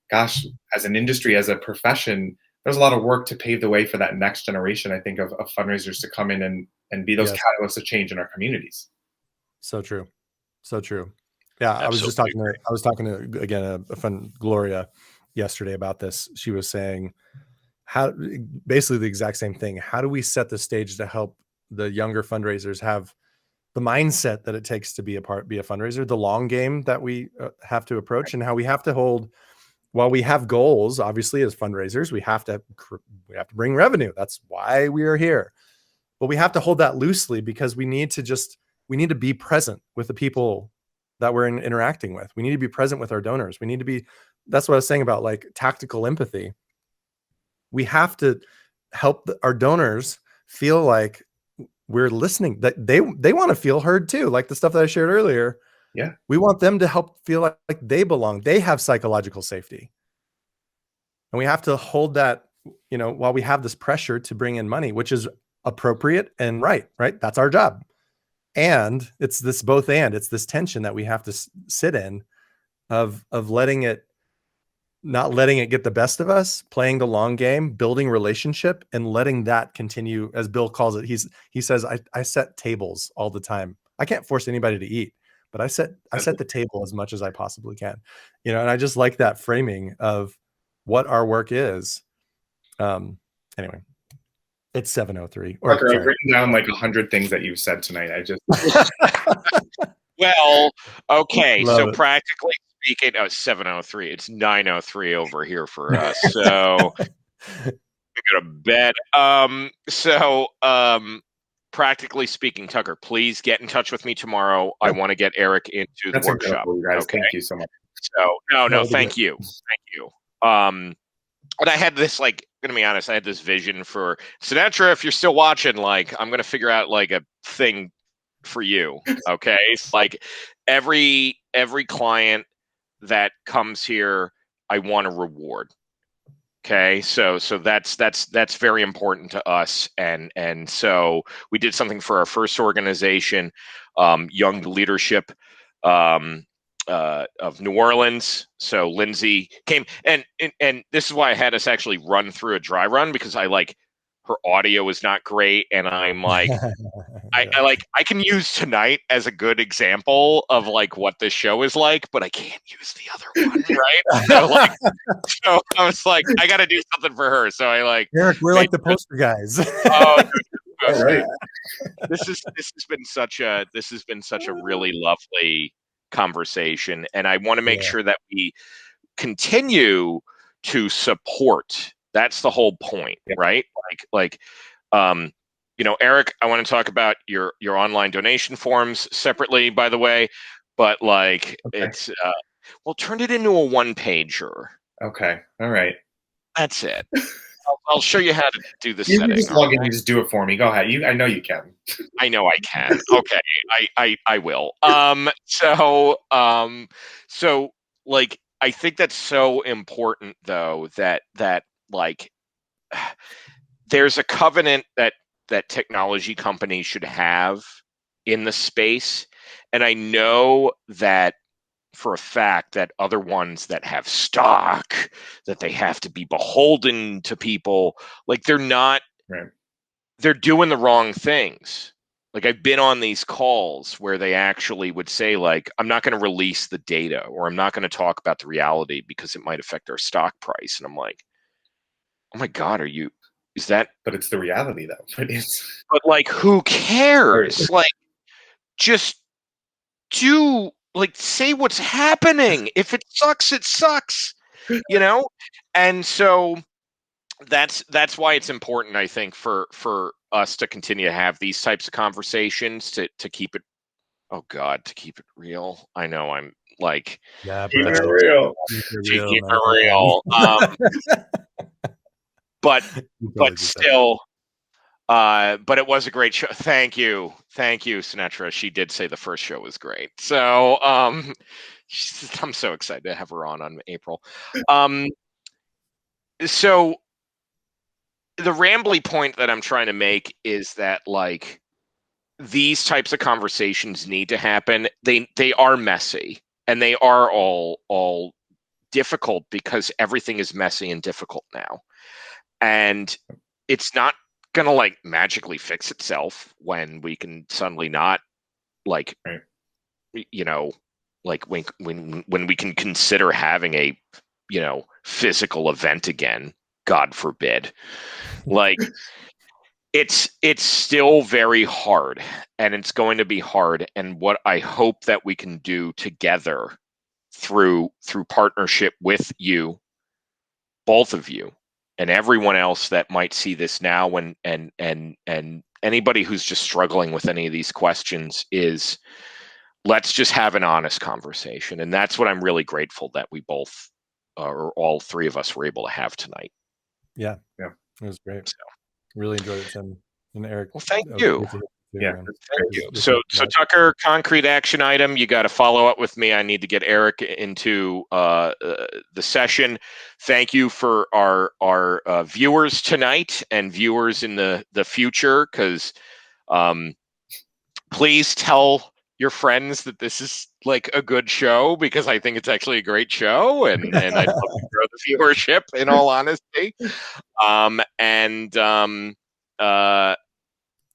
gosh, as an industry, as a profession, there's a lot of work to pave the way for that next generation, I think, of fundraisers to come in and be those catalysts of change in our communities. So true. So true. Yeah. Absolutely. I was talking to, again, a friend, Gloria, yesterday about this. She was saying basically the exact same thing. How do we set the stage to help the younger fundraisers have the mindset that it takes to be a fundraiser, the long game that we have to approach, and how we have to hold, while we have goals, obviously as fundraisers, we have to bring revenue. That's why we are here. But we have to hold that loosely because we need to be present with the people that we're interacting with. We need to be present with our donors. That's what I was saying about like tactical empathy. We have to help our donors feel like we're listening, that they want to feel heard too. Like the stuff that I shared earlier. Yeah. We want them to help feel like they belong. They have psychological safety. And we have to hold that, while we have this pressure to bring in money, which is appropriate and right? That's our job. And it's this it's this tension that we have to sit in of not letting it get the best of us, playing the long game, building relationship, and letting that continue, as Bill calls it. He says, I set tables all the time. I can't force anybody to eat, but I set the table as much as I possibly can, and I just like that framing of what our work is. Anyway, it's 7:03. Parker, I've written down like 100 things that you've said tonight. I just well, okay. So practically speaking, 7:03. It's 9:03 over here for us. So we go to bed. Practically speaking, Tucker, please get in touch with me tomorrow. I want to get Eric into the workshop. Okay. Thank you so much. So no, thank you. Thank you. And I had this, like, gonna be honest, I had this vision for Sinatra. If you're still watching, like, I'm gonna figure out like a thing for you. Okay. It's like every client that comes here, I want to reward. Okay. So that's very important to us. And so we did something for our first organization, Young Leadership, of New Orleans. So Lindsay came, and this is why I had us actually run through a dry run, because her audio was not great, and I'm like, I can use tonight as a good example of like what this show is like, but I can't use the other one, right? So I was like, I got to do something for her. So Eric, we're like the poster guys. Right. This has been such a really lovely conversation, and I want to make sure that we continue to support. That's the whole point, right? Eric, I want to talk about your online donation forms separately, by the way, but it's we'll turn it into a one-pager. Okay. All right. That's it. I'll show you how to do the setting. You just log in. You just do it for me. Go ahead. I know you can. I know I can. Okay. I will. So I think that's so important, though, that there's a covenant that technology companies should have in the space. And I know that for a fact that other ones that have stock, that they have to be beholden to people, they're not, right. They're doing the wrong things. I've been on these calls where they actually would say, I'm not going to release the data, or I'm not going to talk about the reality because it might affect our stock price. And I'm like, oh my God, are you Is that? But it's the reality, though. But like, who cares? Like, just do, like, say what's happening. If it sucks, it sucks. You know? And so that's why it's important, I think, for us to continue to have these types of conversations, to keep it, oh God, to keep it real. I know I'm like, yeah, keep it real. Keep it real. But still, but it was a great show. Thank you, Sinatra. She did say the first show was great. So I'm so excited to have her on April. So the rambly point that I'm trying to make is that, like, these types of conversations need to happen. They are messy, and they are all difficult, because everything is messy and difficult now. And it's not gonna, like, magically fix itself when we can suddenly not, like, right. You know, like, when we can consider having a, you know, physical event again, God forbid. Like, it's still very hard, and it's going to be hard. And what I hope that we can do together through partnership with you, both of you, and everyone else that might see this now, and anybody who's just struggling with any of these questions, is let's just have an honest conversation. And that's what I'm really grateful that we both, or all three of us, were able to have tonight. Yeah, it was great. So, really enjoyed it, Tim and Eric. Well, thank you. Yeah, thank you. So Tucker, concrete action item. You got to follow up with me. I need to get Eric into the session. Thank you for our viewers tonight, and viewers in the future, because please tell your friends that this is, like, a good show, because I think it's actually a great show, and I'd love to grow the viewership, in all honesty.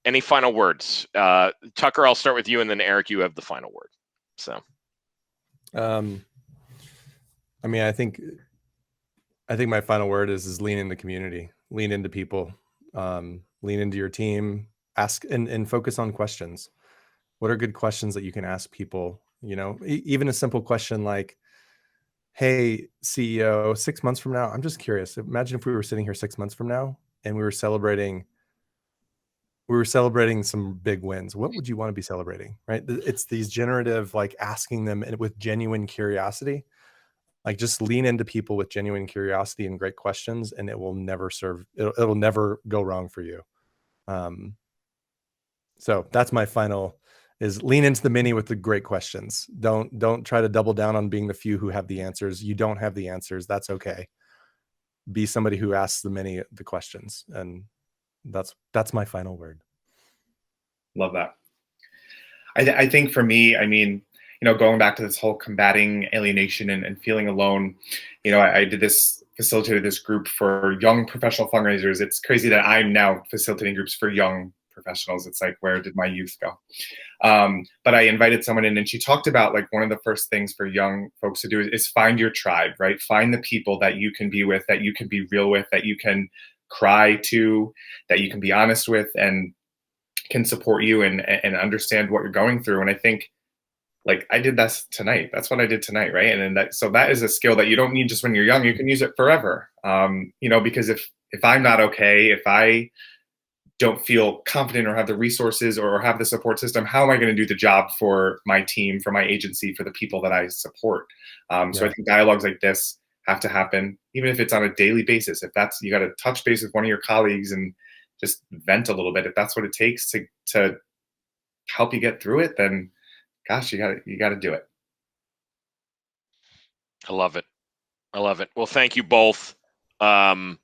Any final words? Tucker, I'll start with you, and then Eric, you have the final word. So, I mean, I think my final word is lean into community, lean into people, lean into your team, ask and focus on questions. What are good questions that you can ask people? You know, even a simple question like, hey, CEO, 6 months from now, I'm just curious. Imagine if we were sitting here 6 months from now and we were celebrating some big wins. What would you want to be celebrating? Right? It's these generative, like, asking them with genuine curiosity. Like, just lean into people with genuine curiosity and great questions, and it will never it'll never go wrong for you. So that's my final, is lean into the many with the great questions. Don't try to double down on being the few who have the answers. You don't have the answers. That's okay. Be somebody who asks the questions. And that's my final word. Love that. I think for me, I mean, you know, going back to this whole combating alienation and feeling alone, you know, I facilitated this group for young professional fundraisers. It's crazy that I'm now facilitating groups for young professionals. It's like, where did my youth go? But I invited someone in, and she talked about, like, one of the first things for young folks to do is find your tribe, right? Find the people that you can be with, that you can be real with, that you can cry to, that you can be honest with, and can support you and understand what you're going through. And I think, like, I did that tonight. That's what I did tonight, right? And then so that is a skill that you don't need just when you're young. You can use it forever. You know, because if I'm not okay, if I don't feel confident or have the resources or have the support system, how am I going to do the job for my team, for my agency, for the people that I support? So I think dialogues like this have to happen, even if it's on a daily basis. If that's, you got to touch base with one of your colleagues and just vent a little bit. If that's what it takes to help you get through it, then gosh, you got to do it. I love it. Well, thank you both. I'm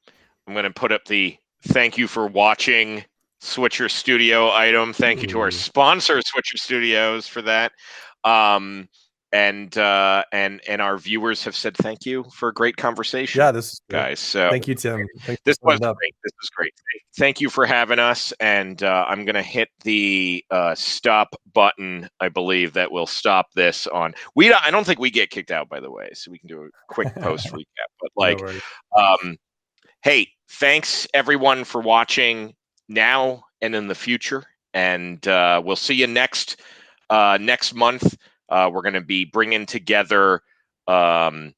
going to put up the thank you for watching Switcher Studio item. Thank you to our sponsor, Switcher Studios, for that. And our viewers have said thank you for a great conversation. Yeah, this is great. Guys. So thank you, Tim. This was great. Thank you for having us. And I'm gonna hit the stop button. I believe that will stop this on. I don't think we get kicked out, by the way, so we can do a quick post recap. But, like, Hey, thanks everyone for watching now and in the future. And we'll see you next month. We're going to be bringing together a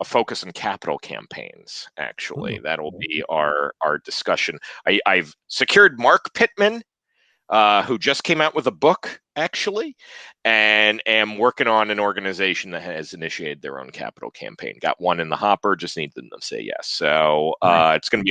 focus on capital campaigns. Actually, that'll be our discussion. I've secured Mark Pittman, who just came out with a book, actually, and am working on an organization that has initiated their own capital campaign. Got one in the hopper, just need them to say yes. So it's going to be a